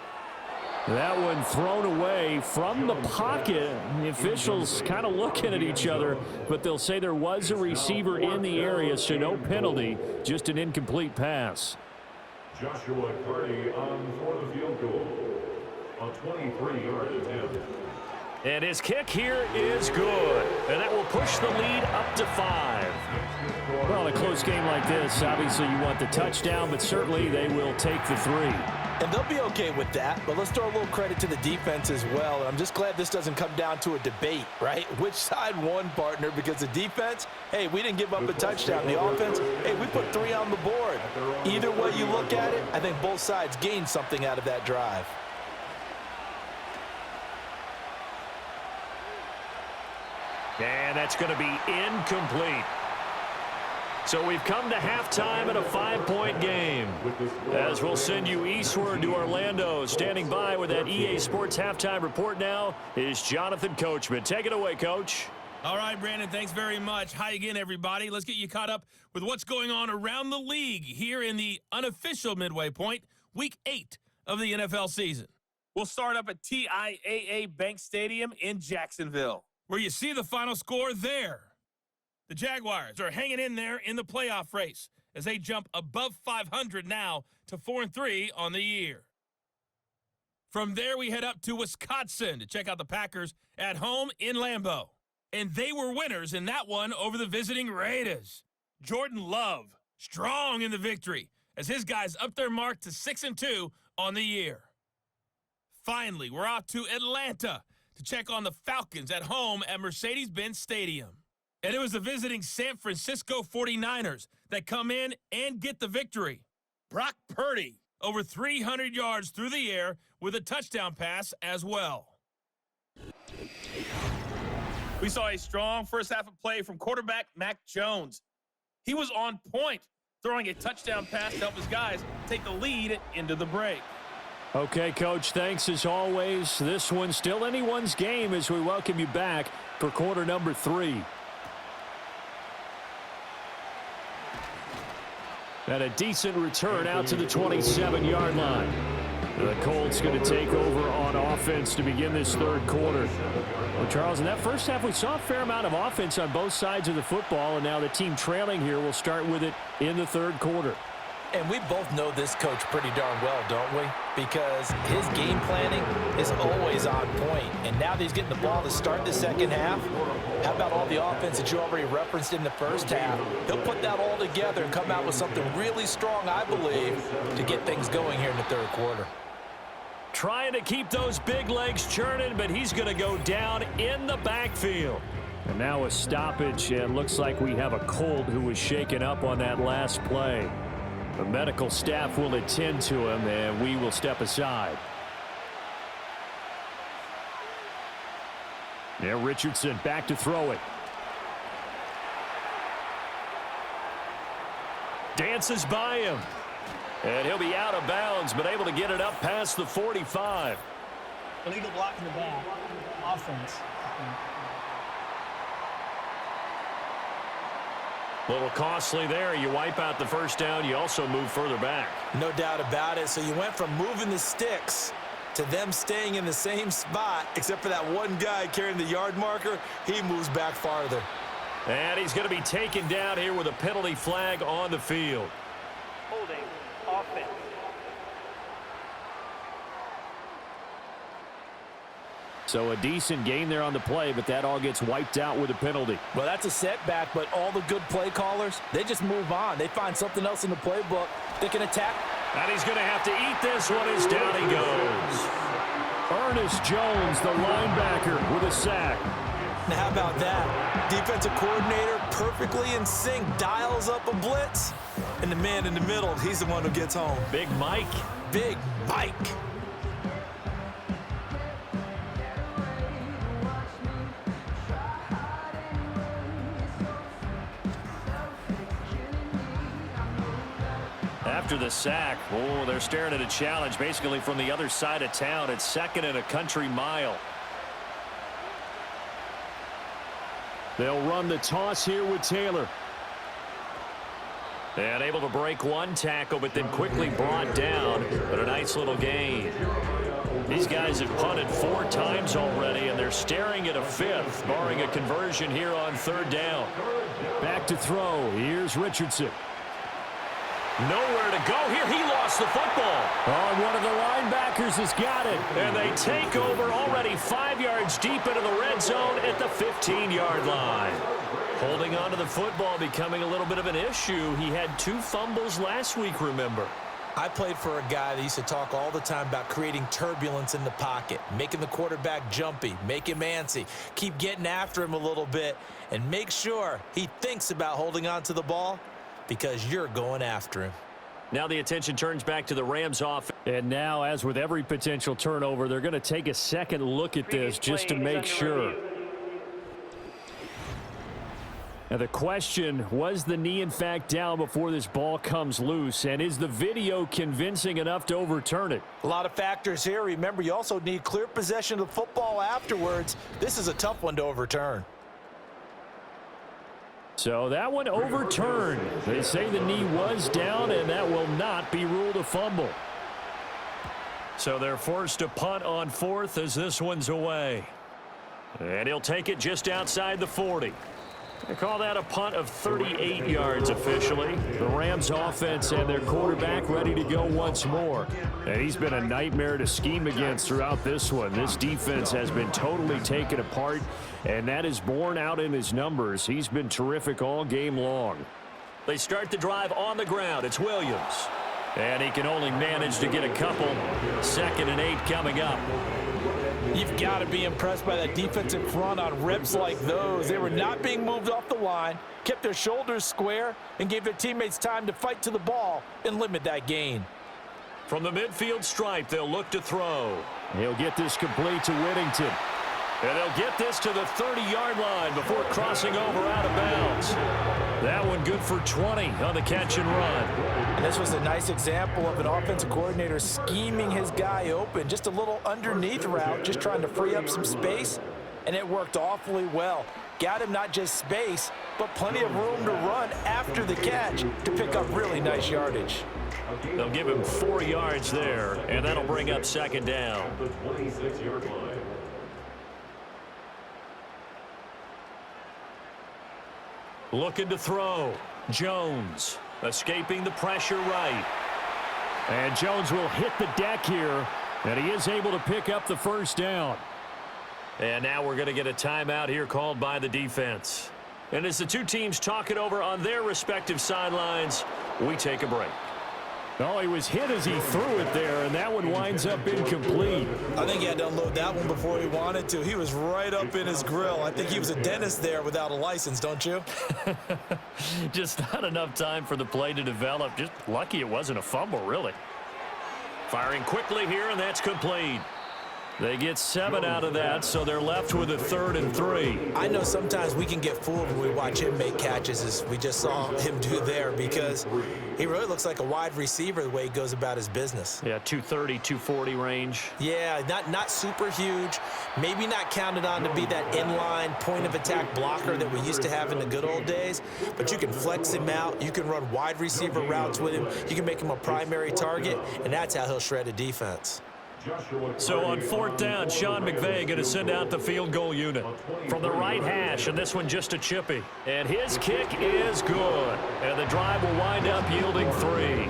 That one thrown away from the pocket. The officials kind of looking at each other, but they'll say there was a receiver in the area, so no penalty, just an incomplete pass. Joshua Carty on for the field goal. A 23-yard attempt. And his kick here is good. And that will push the lead up to 5. Well, in a close game like this, obviously you want the touchdown, but certainly they will take the 3. And they'll be okay with that, but let's throw a little credit to the defense as well. And I'm just glad this doesn't come down to a debate, right? Which side won, partner? Because the defense, hey, we didn't give up a touchdown. The offense, hey, we put 3 on the board. Either way you look at it, I think both sides gained something out of that drive. And that's going to be incomplete. So we've come to halftime in a 5-point game. As we'll send you eastward to Orlando. Standing by with that EA Sports halftime report now is Jonathan Coachman. Take it away, Coach. All right, Brandon, thanks very much. Hi again, everybody. Let's get you caught up with what's going on around the league here in the unofficial midway point, Week 8 of the NFL season. We'll start up at TIAA Bank Stadium in Jacksonville, where you see the final score there. The Jaguars are hanging in there in the playoff race as they jump above 500 now to 4-3 on the year. From there, we head up to Wisconsin to check out the Packers at home in Lambeau. And they were winners in that one over the visiting Raiders. Jordan Love, strong in the victory as his guys up their mark to 6-2 on the year. Finally, we're out to Atlanta to check on the Falcons at home at Mercedes-Benz Stadium. And it was the visiting San Francisco 49ers that come in and get the victory. Brock Purdy, over 300 yards through the air with a touchdown pass as well. We saw a strong first half of play from quarterback Mac Jones. He was on point, throwing a touchdown pass to help his guys take the lead into the break. Okay, Coach, thanks as always. This one's still anyone's game as we welcome you back for quarter number 3. And a decent return out to the 27-yard line. The Colts going to take over on offense to begin this third quarter. Well, Charles, in that first half, we saw a fair amount of offense on both sides of the football, and now the team trailing here will start with it in the third quarter. And we both know this coach pretty darn well, don't we? Because his game planning is always on point. And now that he's getting the ball to start the second half, how about all the offense that you already referenced in the first half? He'll put that all together and come out with something really strong, I believe, to get things going here in the third quarter. Trying to keep those big legs churning, but he's going to go down in the backfield. And now a stoppage, and looks like we have a Colt who was shaken up on that last play. The medical staff will attend to him, and we will step aside. Now Richardson back to throw it. Dances by him. And he'll be out of bounds, but able to get it up past the 45. Illegal block in the back. Offense. A little costly there. You wipe out the first down. You also move further back. No doubt about it. So you went from moving the sticks to them staying in the same spot, except for that one guy carrying the yard marker. He moves back farther. And he's going to be taken down here with a penalty flag on the field. Holding offense. So a decent gain there on the play, but that all gets wiped out with a penalty. Well, that's a setback, but all the good play callers, they just move on. They find something else in the playbook. They can attack. And he's going to have to eat this one as down he goes. Ernest Jones, the linebacker, with a sack. Now, how about that? Defensive coordinator perfectly in sync, dials up a blitz. And the man in the middle, he's the one who gets home. Big Mike. Big Mike. After the sack, oh, they're staring at a challenge basically from the other side of town. It's second and a country mile. They'll run the toss here with Taylor. And able to break one tackle, but then quickly brought down, but a nice little gain. These guys have punted 4 times already, and they're staring at a 5th, barring a conversion here on 3rd down. Back to throw. Here's Richardson. Nowhere to go here. He lost the football. Oh, one of the linebackers has got it. And they take over already 5 yards deep into the red zone at the 15-yard line. Holding on to the football becoming a little bit of an issue. He had 2 fumbles last week, remember. I played for a guy that used to talk all the time about creating turbulence in the pocket, making the quarterback jumpy, make him antsy, keep getting after him a little bit, and make sure he thinks about holding on to the ball because you're going after him. Now the attention turns back to the Rams offense. And now, as with every potential turnover, they're going to take a second look at this just to make sure. Now the question, was the knee in fact down before this ball comes loose? And is the video convincing enough to overturn it? A lot of factors here. Remember, you also need clear possession of the football afterwards. This is a tough one to overturn. So that one overturned. They say the knee was down, and that will not be ruled a fumble. So they're forced to punt on 4th as this one's away. And he'll take it just outside the 40. They call that a punt of 38 yards officially. The Rams offense and their quarterback ready to go once more. And he's been a nightmare to scheme against throughout this one. This defense has been totally taken apart, and that is borne out in his numbers. He's been terrific all game long. They start the drive on the ground. It's Williams. And he can only manage to get a couple. 2nd and 8 coming up. You've got to be impressed by that defensive front on reps like those. They were not being moved off the line, kept their shoulders square, and gave their teammates time to fight to the ball and limit that gain. From the midfield stripe, they'll look to throw. He'll get this complete to Whittington. And they'll get this to the 30-yard line before crossing over out of bounds. That one good for 20 on the catch and run. And this was a nice example of an offensive coordinator scheming his guy open. Just a little underneath route, just trying to free up some space, and it worked awfully well. Got him not just space, but plenty of room to run after the catch to pick up really nice yardage. They'll give him 4 yards there, and that'll bring up 2nd down. The 26-yard line. Looking to throw. Jones escaping the pressure right. And Jones will hit the deck here, and he is able to pick up the 1st down. And now we're going to get a timeout here called by the defense. And as the 2 teams talk it over on their respective sidelines, we take a break. Oh, he was hit as he threw it there, and that one winds up incomplete. I think he had to unload that one before he wanted to. He was right up in his grill. I think he was a dentist there without a license, don't you? Just not enough time for the play to develop. Just lucky it wasn't a fumble, really. Firing quickly here, and that's complete. They get 7 out of that, so they're left with a 3rd and 3. I know sometimes we can get fooled when we watch him make catches, as we just saw him do there, because he really looks like a wide receiver the way he goes about his business. Yeah, 230, 240 range. Yeah, not super huge. Maybe not counted on to be that inline point-of-attack blocker that we used to have in the good old days, but you can flex him out. You can run wide receiver routes with him. You can make him a primary target, and that's how he'll shred a defense. So on 4th down, Sean McVay going to send out the field goal unit. From the right hash, and this one just a chippy. And his kick is good. And the drive will wind up yielding 3.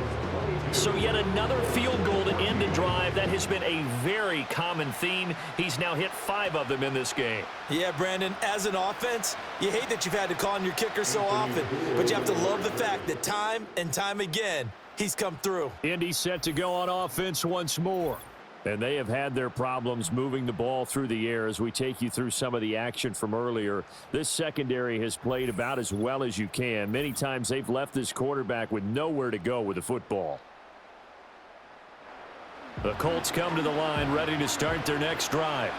So yet another field goal to end a drive. That has been a very common theme. He's now hit 5 of them in this game. Yeah, Brandon, as an offense, you hate that you've had to call on your kicker so often, but you have to love the fact that time and time again, he's come through. Indy set to go on offense once more. And they have had their problems moving the ball through the air as we take you through some of the action from earlier. This secondary has played about as well as you can. Many times they've left this quarterback with nowhere to go with the football. The Colts come to the line ready to start their next drive.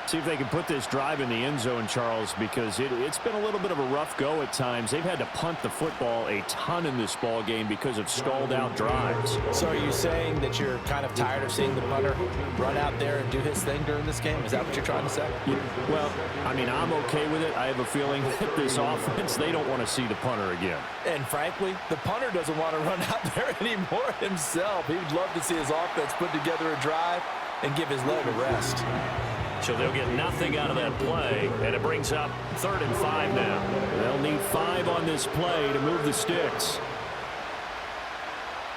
See if they can put this drive in the end zone, Charles, because it's been a little bit of a rough go at times. They've had to punt the football a ton in this ball game because of stalled out drives. So are you saying that you're kind of tired of seeing the punter run out there and do his thing during this game? Is that what you're trying to say? Yeah, well, I mean, I'm okay with it. I have a feeling that this offense, they don't want to see the punter again. And frankly, the punter doesn't want to run out there anymore himself. He would love to see his offense put together a drive and give his leg a rest. So they'll get nothing out of that play, and it brings up 3rd and 5 now. They'll need 5 on this play to move the sticks.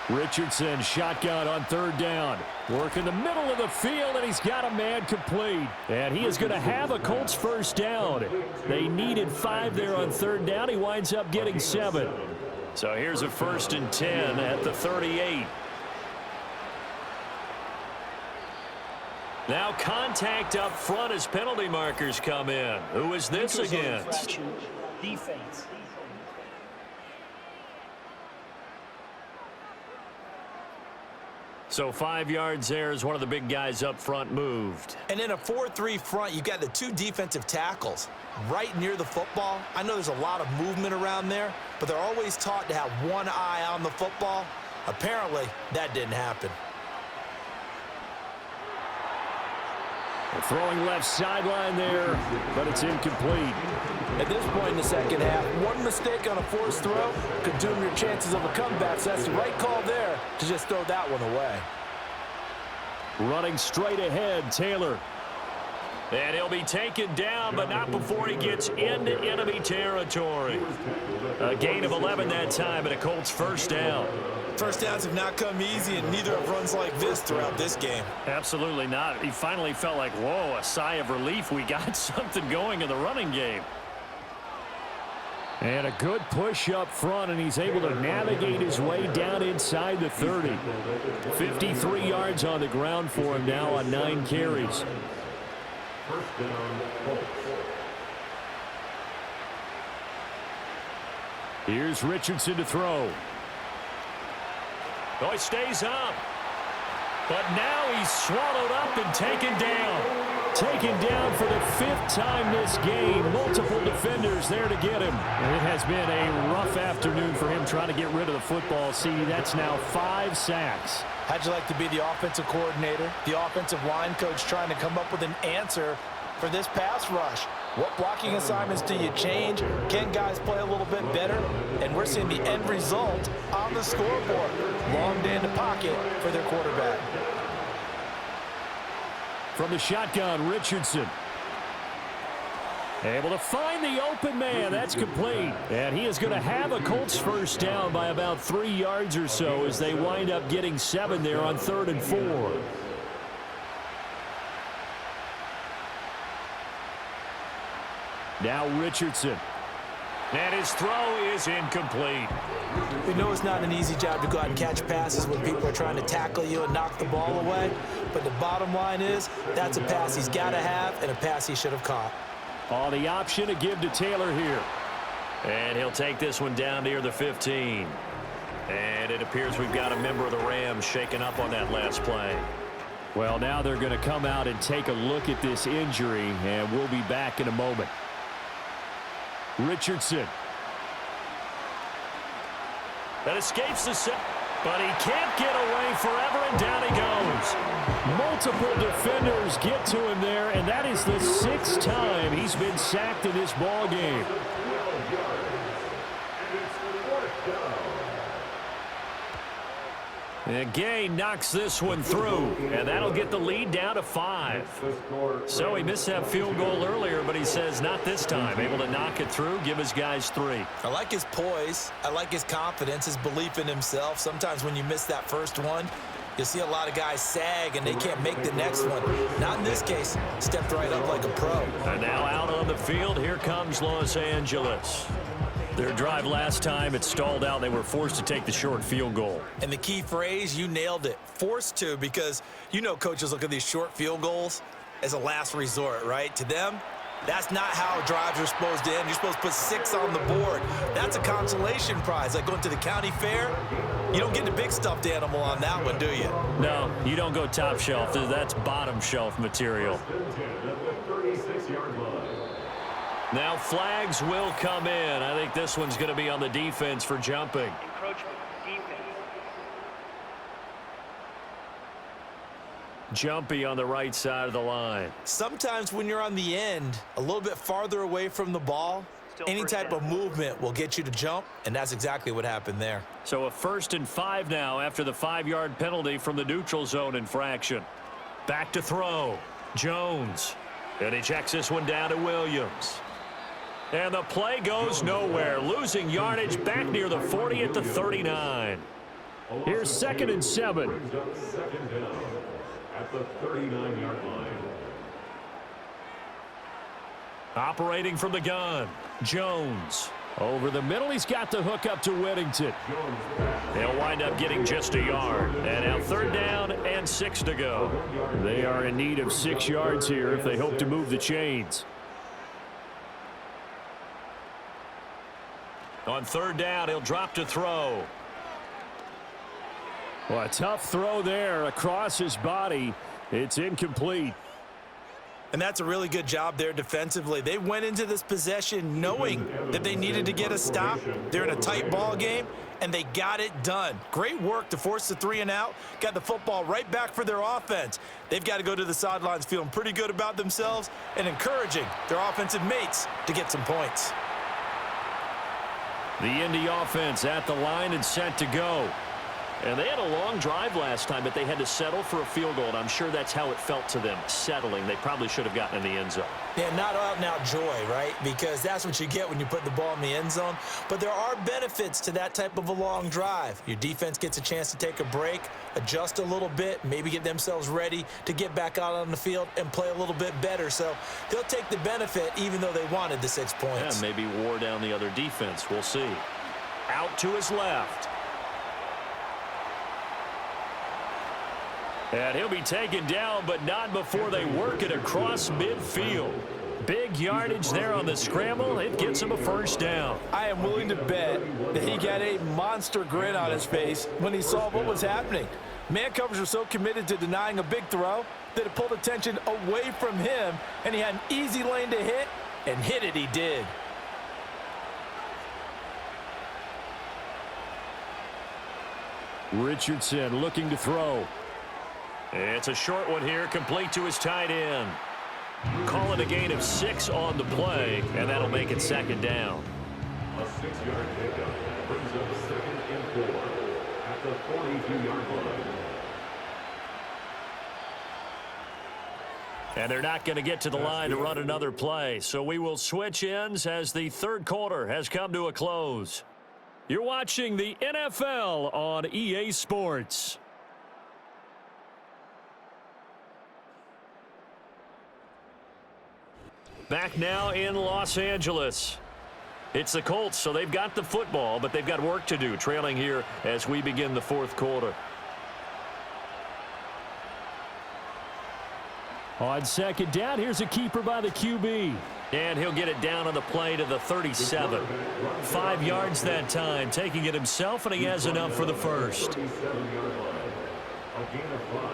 Richardson shotgun on 3rd down. Work in the middle of the field, and he's got a man complete. And he is going to have a Colts first down. They needed 5 there on 3rd down. He winds up getting 7. So here's a 1st and 10 at the 38. Now contact up front as penalty markers come in. Who is this against? Defense. So 5 yards there as one of the big guys up front moved. And in a 4-3 front, you got the 2 defensive tackles right near the football. I know there's a lot of movement around there, but they're always taught to have one eye on the football. Apparently, that didn't happen. They're throwing left sideline there, but it's incomplete. At this point in the second half, one mistake on a forced throw could doom your chances of a comeback. So that's the right call there to just throw that one away. Running straight ahead, Taylor. And he'll be taken down, but not before he gets into enemy territory. A gain of 11 that time, and a Colts first down. First downs have not come easy, and neither have runs like this throughout this game. Absolutely not. He finally felt like, whoa, a sigh of relief. We got something going in the running game. And a good push up front, and he's able to navigate his way down inside the 30. 53 yards on the ground for him now on 9 carries. First down, Colts. Here's Richardson to throw. Oh, he stays up. But now he's swallowed up and taken down. Taken down for the 5th time this game. Multiple defenders there to get him. And it has been a rough afternoon for him trying to get rid of the football. See, that's now 5 sacks. How'd you like to be the offensive coordinator, the offensive line coach trying to come up with an answer for this pass rush? What blocking assignments do you change? Can guys play a little bit better? And we're seeing the end result on the scoreboard. Long day in the pocket for their quarterback. From the shotgun, Richardson. Able to find the open man. That's complete. And he is going to have a Colts first down by about 3 yards or so as they wind up getting 7 there on 3rd and 4. Now Richardson. And his throw is incomplete. We know it's not an easy job to go out and catch passes when people are trying to tackle you and knock the ball away. But the bottom line is that's a pass he's got to have and a pass he should have caught. Oh, the option to give to Taylor here. And he'll take this one down near the 15. And it appears we've got a member of the Rams shaken up on that last play. Well, now they're going to come out and take a look at this injury, and we'll be back in a moment. Richardson. That escapes the set, but he can't get away forever, and down he goes. Multiple defenders get to him there, and that is the 6th time he's been sacked in this ball game. And Gay knocks this one through, and that'll get the lead down to 5. So he missed that field goal earlier, but he says not this time. Able to knock it through, give his guys 3. I like his poise. I like his confidence, his belief in himself. Sometimes when you miss that first one, you see a lot of guys sag and they can't make the next one. Not in this case. Stepped right up like a pro. And now out on the field, here comes Los Angeles. Their drive last time, it stalled out. They were forced to take the short field goal. And the key phrase, you nailed it. Forced to, because you know coaches look at these short field goals as a last resort, right? To them, that's not how drives are supposed to end. You're supposed to put 6 on the board. That's a consolation prize. Like going to the county fair, you don't get the big stuffed animal on that one, do you? No, you don't go top shelf. That's bottom shelf material. Now flags will come in. I think this one's going to be on the defense for jumping. Encroachment, defense. Jumpy on the right side of the line. Sometimes when you're on the end, a little bit farther away from the ball, any type of movement will get you to jump, and that's exactly what happened there. So a 1st and 5 now after the 5-yard penalty from the neutral zone infraction. Back to throw. Jones. And he checks this one down to Williams. And the play goes nowhere. Losing yardage back near the 40 at the 39. Here's 2nd and 7. Brings up 2nd down at the 39-yard line. Operating from the gun. Jones. Over the middle, he's got the hook up to Whittington. They'll wind up getting just a yard. And now 3rd down and 6 to go. They are in need of 6 yards here if they hope to move the chains. On 3rd down, he'll drop to throw. Well, a tough throw there across his body. It's incomplete. And that's a really good job there defensively. They went into this possession knowing that they needed to get a stop. They're in a tight ball game, and they got it done. Great work to force the 3 and out. Got the football right back for their offense. They've got to go to the sidelines feeling pretty good about themselves and encouraging their offensive mates to get some points. The Indy offense at the line and set to go. And they had a long drive last time, but they had to settle for a field goal, and I'm sure that's how it felt to them, settling. They probably should have gotten in the end zone. Yeah, not out-and-out joy, right? Because that's what you get when you put the ball in the end zone. But there are benefits to that type of a long drive. Your defense gets a chance to take a break, adjust a little bit, maybe get themselves ready to get back out on the field and play a little bit better. So they'll take the benefit even though they wanted the 6 points. Yeah, maybe wore down the other defense. We'll see. Out to his left. And he'll be taken down, but not before they work it across midfield. Big yardage there on the scramble. It gets him a 1st down. I am willing to bet that he got a monster grin on his face when he saw what was happening. Man coverage was so committed to denying a big throw that it pulled attention away from him, and he had an easy lane to hit, and hit it he did. Richardson looking to throw. It's a short one here, complete to his tight end. Call it a gain of 6 on the play, and that'll make it 2nd down. A 6-yard pickup brings up 2nd and 4 at the 42-yard line. And they're not going to get to the line to run another play, so we will switch ends as the 3rd quarter has come to a close. You're watching the NFL on EA Sports. Back now in Los Angeles. It's the Colts, so they've got the football, but they've got work to do, trailing here as we begin the 4th quarter. On 2nd down, here's a keeper by the QB. And he'll get it down on the play to the 37. 5 yards that time, taking it himself, and he has enough for the 1st. 37-yard line. A gain of 5.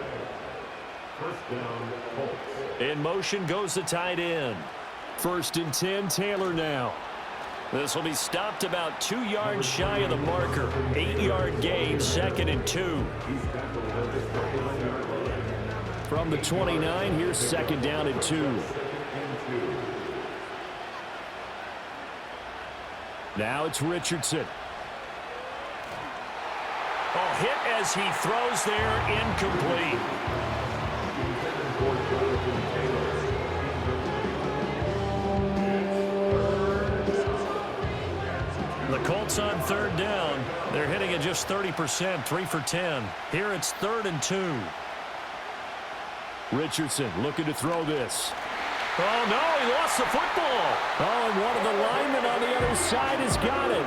1st down, Colts. In motion goes the tight end. 1st and 10, Taylor now. This will be stopped about 2 yards shy of the marker. 8-yard gain, 2nd and 2. From the 29, here's 2nd down and 2. Now it's Richardson. Oh, hit as he throws there, incomplete. The Colts on 3rd down. They're hitting at just 30%, 3 for 10. Here it's 3rd and 2. Richardson looking to throw this. Oh, no, he lost the football. Oh, and one of the linemen on the other side has got it.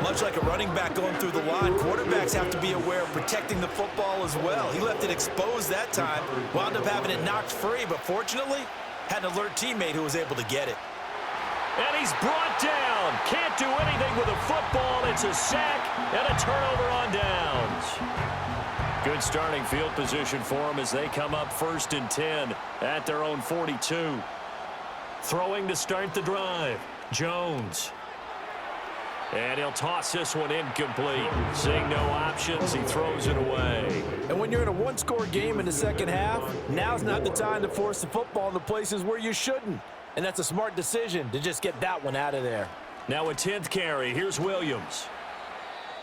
Much like a running back going through the line, quarterbacks have to be aware of protecting the football as well. He left it exposed that time, wound up having it knocked free, but fortunately, had an alert teammate who was able to get it. And he's brought down. Can't do anything with a football. It's a sack and a turnover on downs. Good starting field position for them as they come up 1st and 10 at their own 42. Throwing to start the drive. Jones. And he'll toss this one incomplete. Seeing no options, he throws it away. And when you're in a one-score game in the 2nd half, now's not the time to force the football in the places where you shouldn't. And that's a smart decision to just get that one out of there. Now a 10th carry. Here's Williams.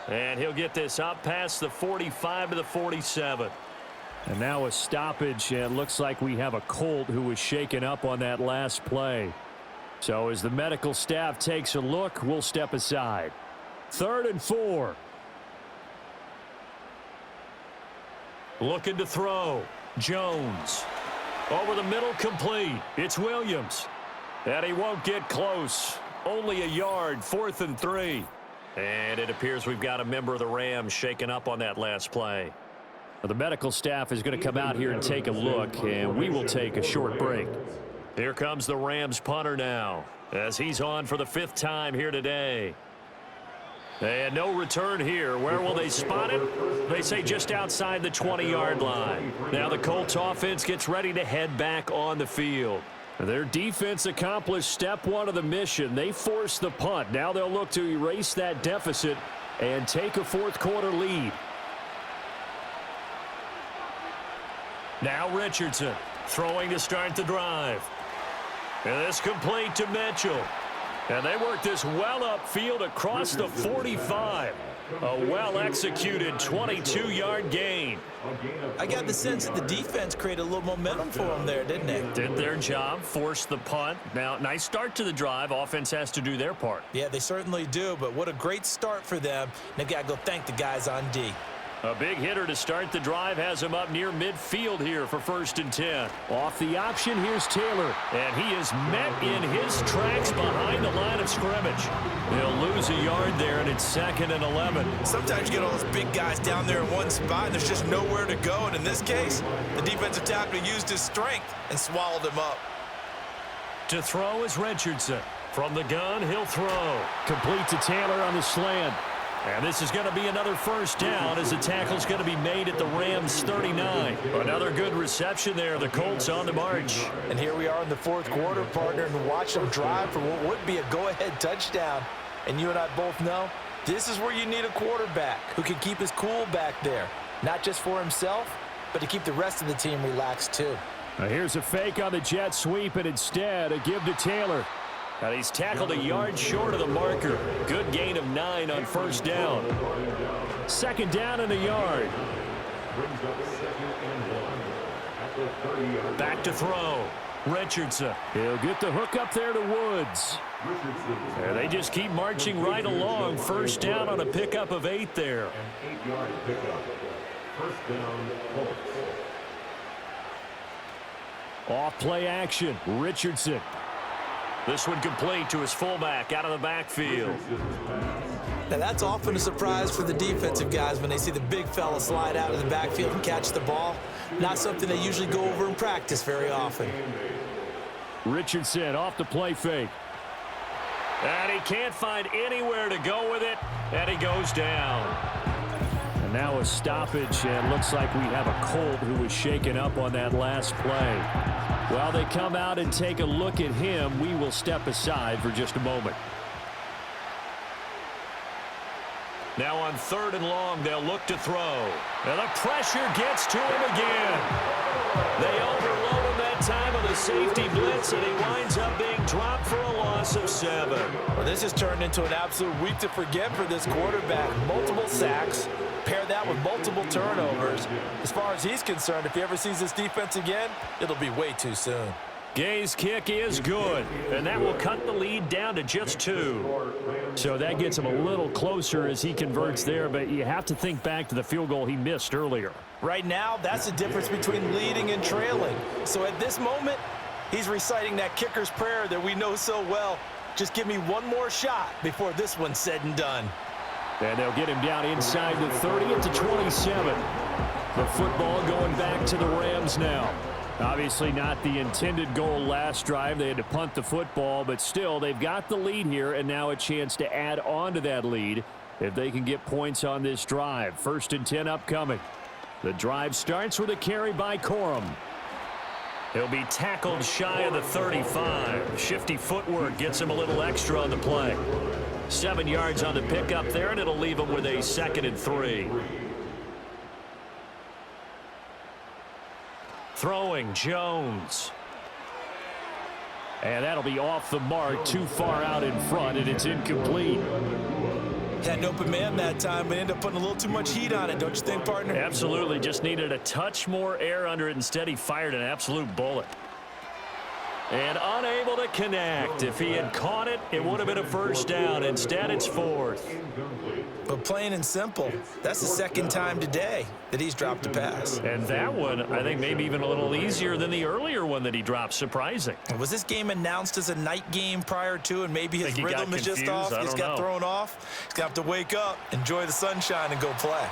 And he'll get this up past the 45 to the 47. And now a stoppage. It looks like we have a Colt who was shaken up on that last play. So as the medical staff takes a look, we'll step aside. 3rd and 4. Looking to throw. Jones. Over the middle, complete. It's Williams. And he won't get close. Only a yard, 4th and 3. And it appears we've got a member of the Rams shaken up on that last play. The medical staff is going to come out here and take a look, and we will take a short break. Here comes the Rams punter now, as he's on for the 5th time here today. And no return here. Where will they spot him? They say just outside the 20-yard line. Now the Colts offense gets ready to head back on the field. Their defense accomplished step 1 of the mission. They forced the punt. Now they'll look to erase that deficit and take a 4th quarter lead. Now Richardson throwing to start the drive. And this complete to Mitchell. And they work this well upfield across the 45. A well-executed 22-yard gain. I got the sense that the defense created a little momentum for them there, didn't they? Did their job, forced the punt. Now, nice start to the drive. Offense has to do their part. Yeah, they certainly do, but what a great start for them. They've got to go thank the guys on D. A big hitter to start the drive has him up near midfield here for 1st and 10. Off the option, here's Taylor. And he is met in his tracks behind the line of scrimmage. They'll lose a yard there, and it's 2nd and 11. Sometimes you get all those big guys down there in one spot, and there's just nowhere to go. And in this case, the defensive tackle used his strength and swallowed him up. To throw is Richardson. From the gun, he'll throw. Complete to Taylor on the slant. And this is going to be another 1st down as the tackle's going to be made at the Rams' 39. Another good reception there. The Colts on the march. And here we are in the 4th quarter, partner, and watch them drive for what would be a go-ahead touchdown. And you and I both know this is where you need a quarterback who can keep his cool back there. Not just for himself, but to keep the rest of the team relaxed too. Now here's a fake on the jet sweep, and instead a give to Taylor. And he's tackled a yard short of the marker. Good gain of 9 on 1st down. 2nd down and a yard. Back to throw. Richardson. He'll get the hook up there to Woods. And they just keep marching right along. 1st down on a pickup of 8 there. Off play action. Richardson. This one complete to his fullback out of the backfield. Now that's often a surprise for the defensive guys when they see the big fella slide out of the backfield and catch the ball. Not something they usually go over in practice very often. Richardson off the play fake. And he can't find anywhere to go with it, and he goes down. And now a stoppage, and looks like we have a Colt who was shaken up on that last play. While they come out and take a look at him, we will step aside for just a moment. Now on 3rd and long, they'll look to throw. And the pressure gets to him again. They overload him that time with a safety blitz, and he winds up being dropped for a loss of 7. Well, this has turned into an absolute week to forget for this quarterback. Multiple sacks. Pair that with multiple turnovers. As far as he's concerned, if he ever sees this defense again, it'll be way too soon. Gay's kick is good, and that will cut the lead down to just 2. So that gets him a little closer as he converts there, but you have to think back to the field goal he missed earlier. Right now, that's the difference between leading and trailing. So at this moment, he's reciting that kicker's prayer that we know so well. Just give me one more shot before this one's said and done. And they'll get him down inside the 30 at the 27. The football going back to the Rams now. Obviously not the intended goal last drive. They had to punt the football, but still they've got the lead here and now a chance to add on to that lead if they can get points on this drive. 1st and 10 upcoming. The drive starts with a carry by Corum. He'll be tackled shy of the 35. Shifty footwork gets him a little extra on the play. 7 yards on the pickup there, and it'll leave him with a 2nd and 3. Throwing Jones. And that'll be off the mark, too far out in front, and it's incomplete. Had an open man that time, but ended up putting a little too much heat on it, don't you think, partner? Absolutely. Just needed a touch more air under it. Instead, he fired an absolute bullet. And unable to connect. If he had caught it, it would have been a first down. Instead, it's fourth. But plain and simple, that's the second time today that he's dropped a pass. And that one, I think, maybe even a little easier than the earlier one that he dropped. Surprising. Was this game announced as a night game prior to, and maybe his rhythm is just off? He's got thrown off. He's got to wake up, enjoy the sunshine, and go play.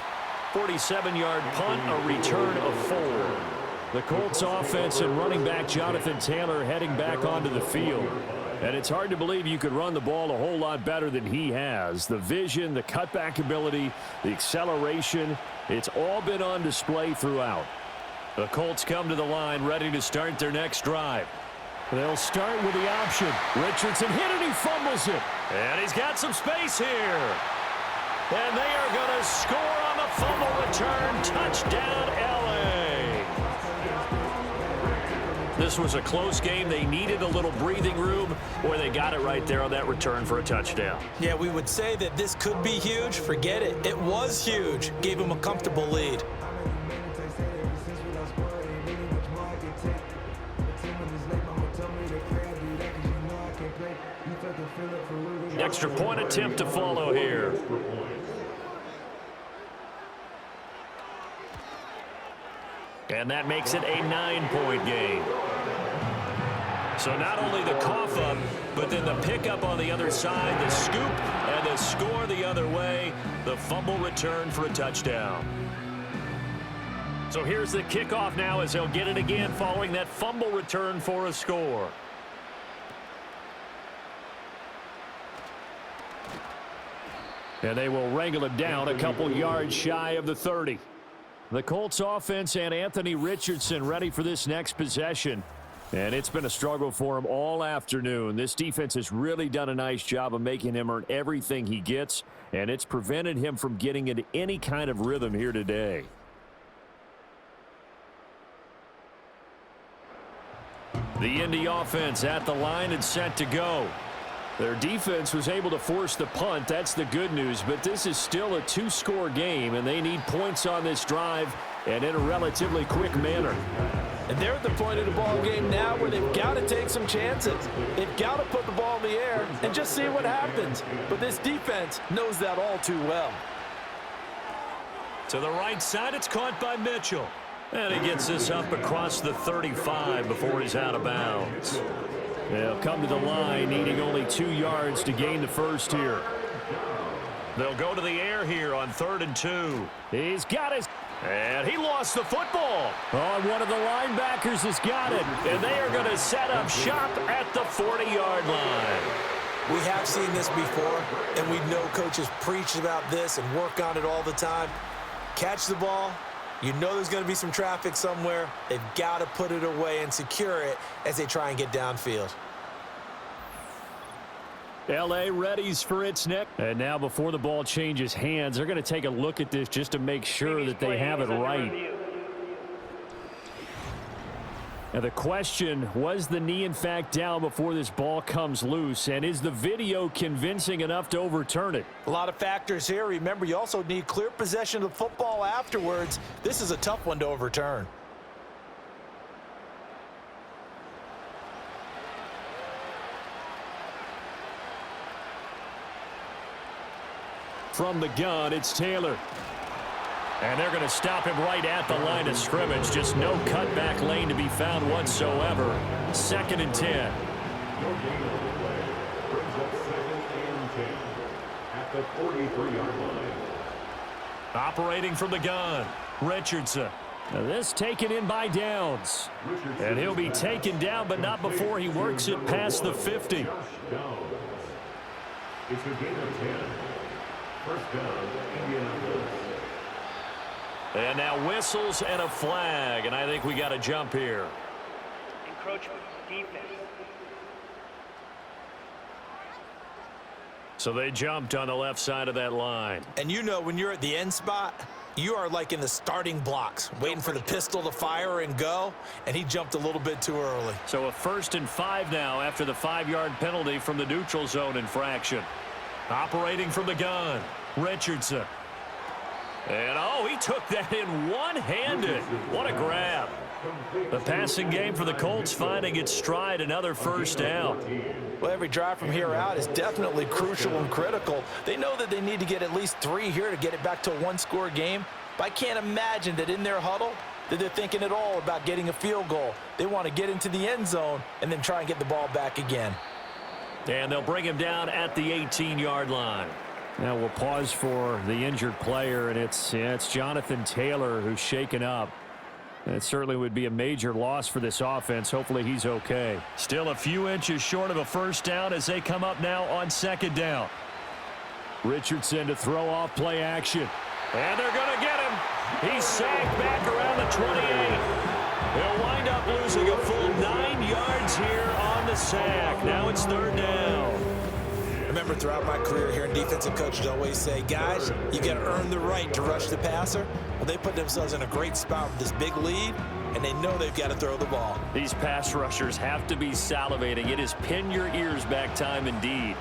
47-yard punt, a return of 4. The Colts offense and running back Jonathan Taylor heading back onto the field. And it's hard to believe you could run the ball a whole lot better than he has. The vision, the cutback ability, the acceleration, it's all been on display throughout. The Colts come to the line ready to start their next drive. They'll start with the option. Richardson hit it, he fumbles it. And he's got some space here. And they are going to score on the fumble return. Touchdown, LA. This was a close game. They needed a little breathing room, or they got it right there on that return for a touchdown. Yeah, we would say that this could be huge. Forget it. It was huge. Gave him a comfortable lead. Extra point attempt to follow here. And that makes it a 9-point game. So not only the cough up, but then the pickup on the other side, the scoop, and the score the other way. The fumble return for a touchdown. So here's the kickoff now as they'll get it again following that fumble return for a score. And they will wrangle it down a couple yards shy of the 30. The Colts offense and Anthony Richardson ready for this next possession. And it's been a struggle for him all afternoon. This defense has really done a nice job of making him earn everything he gets, and it's prevented him from getting into any kind of rhythm here today. The Indy offense at the line and set to go. Their defense was able to force the punt. That's the good news, but this is still a 2-score game, and they need points on this drive and in a relatively quick manner. And they're at the point of the ball game now where they've got to take some chances. They've got to put the ball in the air and just see what happens. But this defense knows that all too well. To the right side, it's caught by Mitchell. And he gets this up across the 35 before he's out of bounds. They'll come to the line, needing only 2 yards to gain the first here. They'll go to the air here on 3rd and 2. He's got his... And he lost the football. Oh, one of the linebackers has got it. And they are going to set up shop at the 40-yard line. We have seen this before, and we know coaches preach about this and work on it all the time. Catch the ball. You know there's going to be some traffic somewhere. They've got to put it away and secure it as they try and get downfield. L.A. readies for its next. And now before the ball changes hands, they're going to take a look at this just to make sure that they have it right. Now the question, was the knee in fact down before this ball comes loose? And is the video convincing enough to overturn it? A lot of factors here. Remember, you also need clear possession of the football afterwards. This is a tough one to overturn. From the gun, it's Taylor. And they're going to stop him right at the line of scrimmage. Just no cutback lane to be found whatsoever. 2nd and 10. At the 43-yard line. Operating from the gun, Richardson. Now this taken in by Downs. And he'll be taken down, but not before he works it past the 50. It's a gain of 10. First down, Indianapolis. And now whistles and a flag, and I think we got a jump here. Encroachment, defense. So they jumped on the left side of that line. And you know when you're at the end spot, you are like in the starting blocks, waiting for the pistol to fire and go, and he jumped a little bit too early. So a 1st and 5 now after the 5-yard penalty from the neutral zone infraction. Operating from the gun, Richardson. And, oh, he took that in one-handed. What a grab. The passing game for the Colts finding its stride, another first down. Well, every drive from here out is definitely crucial and critical. They know that they need to get at least 3 here to get it back to a one-score game. But I can't imagine that in their huddle that they're thinking at all about getting a field goal. They want to get into the end zone and then try and get the ball back again. And they'll bring him down at the 18-yard line. Now we'll pause for the injured player, and it's Jonathan Taylor who's shaken up. That certainly would be a major loss for this offense. Hopefully he's okay. Still a few inches short of a first down as they come up now on second down. Richardson to throw off play action. And they're going to get him. He's sacked back around the 28. He'll wind up losing a full 9 yards here on the sack. Now it's third down. Remember, throughout my career here in defensive coaches always say, guys, you got to earn the right to rush the passer. Well, they put themselves in a great spot with this big lead, and they know they've got to throw the ball. These pass rushers have to be salivating. It is pin your ears back time indeed.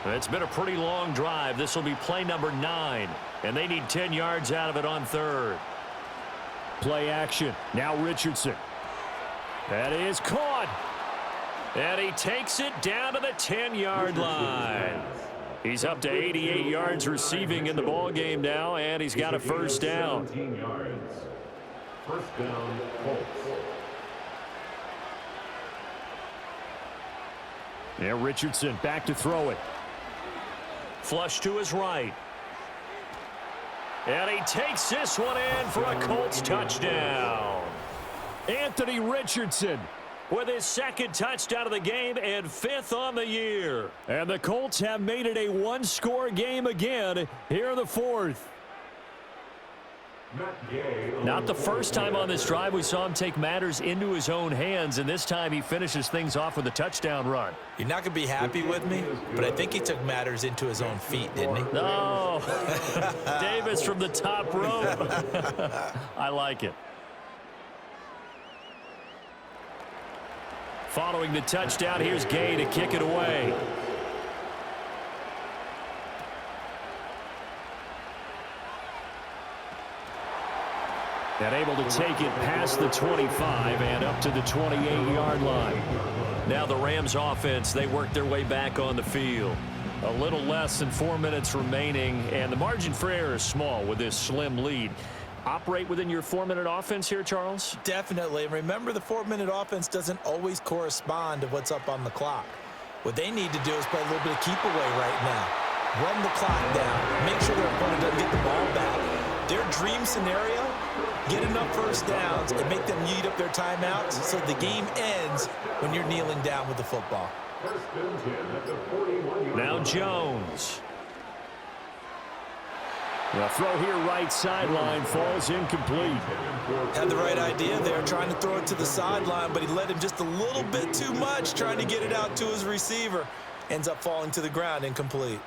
It's been a pretty long drive. This will be play number 9, and they need 10 yards out of it on third. Play action. Now Richardson. That is caught. And he takes it down to the 10-yard line. He's up to 88 yards receiving in the ball game now, and he's got a first down. 17 yards. First down, Colts. Yeah, Richardson back to throw it. Flush to his right. And he takes this one in for a Colts touchdown. Anthony Richardson with his second touchdown of the game and 5th on the year. And the Colts have made it a one-score game again here in the 4th. Not the first time on this drive we saw him take matters into his own hands, and this time he finishes things off with a touchdown run. You're not going to be happy with me, but I think he took matters into his own feet, didn't he? No. Davis from the top rope. I like it. Following the touchdown, here's Gay to kick it away. And able to take it past the 25 and up to the 28-yard line. Now the Rams offense, they work their way back on the field. A little less than 4 minutes remaining, and the margin for error is small with this slim lead. Operate within your 4-minute offense here, Charles? Definitely. Remember, the 4-minute offense doesn't always correspond to what's up on the clock. What they need to do is play a little bit of keep away right now. Run the clock down. Make sure their opponent doesn't get the ball back. Their dream scenario, get enough first downs and make them eat up their timeouts so the game ends when you're kneeling down with the football. Now Jones. The throw here right sideline falls incomplete. Had the right idea there, trying to throw it to the sideline, but he led him just a little bit too much, trying to get it out to his receiver. Ends up falling to the ground, incomplete.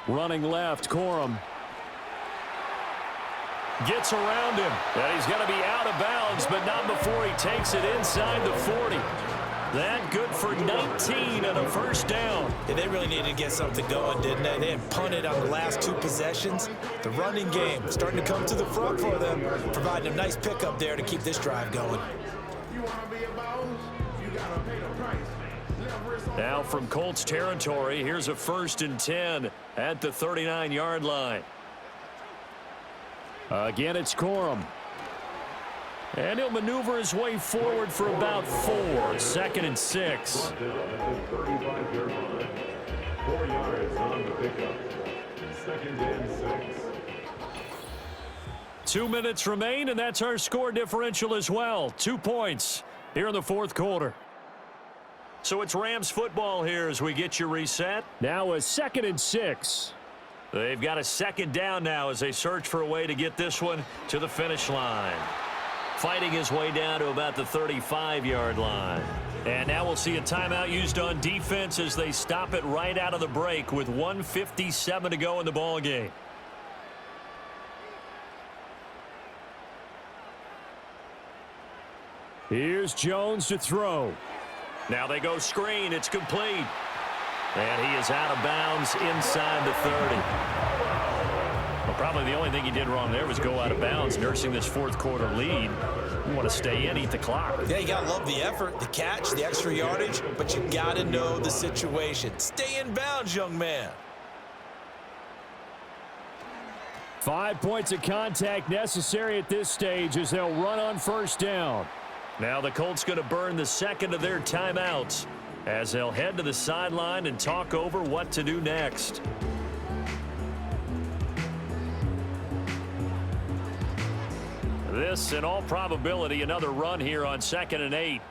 Running left, Corum. Gets around him. And he's going to be out of bounds, but not before he takes it inside the 40. That good for 19 and a first down. Yeah, they really needed to get something going, didn't they? They had punted on the last 2 possessions. The running game starting to come to the front for them, providing a nice pickup there to keep this drive going. Now from Colts territory, here's a 1st and 10 at the 39-yard line. Again, it's Corum. And he'll maneuver his way forward for about 4. 2nd and 6. 4 yards on the pickup. 2nd and 6. 2 minutes remain, and that's our score differential as well. 2 points here in the 4th quarter. So it's Rams football here as we get you reset. Now a 2nd and 6. They've got a 2nd down now as they search for a way to get this one to the finish line. Fighting his way down to about the 35-yard line. And now we'll see a timeout used on defense as they stop it right out of the break with 1:57 to go in the ball game. Here's Jones to throw. Now they go screen. It's complete. And he is out of bounds inside the 30. Well, probably the only thing he did wrong there was go out of bounds, nursing this fourth quarter lead. You want to stay in, eat the clock. Yeah, you got to love the effort, the catch, the extra yardage, but you got to know the situation. Stay in bounds, young man. 5 points of contact necessary at this stage as they'll run on first down. Now the Colts going to burn the second of their timeouts as they'll head to the sideline and talk over what to do next. This, in all probability, another run here on 2nd and 8.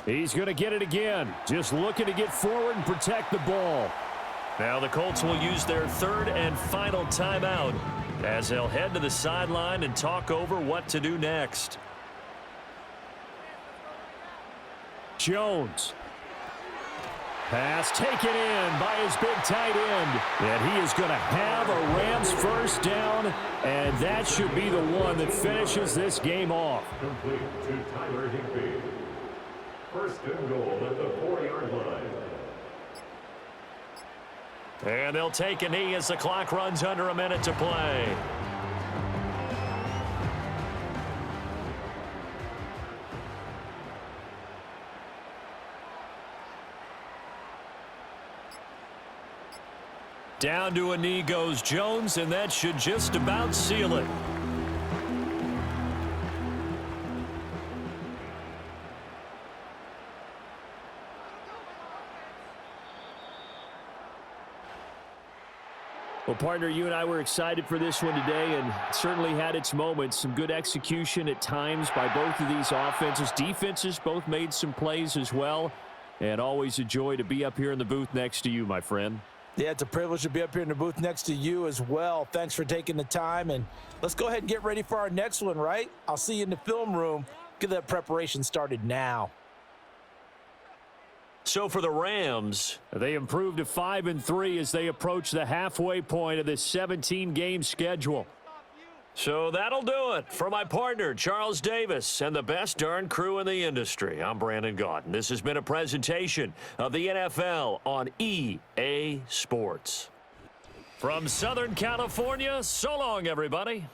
He's going to get it again. Just looking to get forward and protect the ball. Now the Colts will use their third and final timeout as they'll head to the sideline and talk over what to do next. Jones. Pass taken in by his big tight end. And he is going to have a Rams first down, and that should be the one that finishes this game off. Complete to Tyler Higbee. First and goal at the 4-yard line. And they'll take a knee as the clock runs under a minute to play. Down to a knee goes Jones, and that should just about seal it. Well, partner, you and I were excited for this one today, and it certainly had its moments. Some good execution at times by both of these offenses. Defenses both made some plays as well, and always a joy to be up here in the booth next to you, my friend. Yeah, it's a privilege to be up here in the booth next to you as well. Thanks for taking the time, and let's go ahead and get ready for our next one, right? I'll see you in the film room. Get that preparation started now. So for the Rams, They improved to 5-3 as they approach the halfway point of this 17-game schedule. so that'll do it. For my partner, Charles Davis, and the best darn crew in the industry, I'm Brandon Gaudin. This has been a presentation of the NFL on EA Sports. From Southern California, so long, everybody.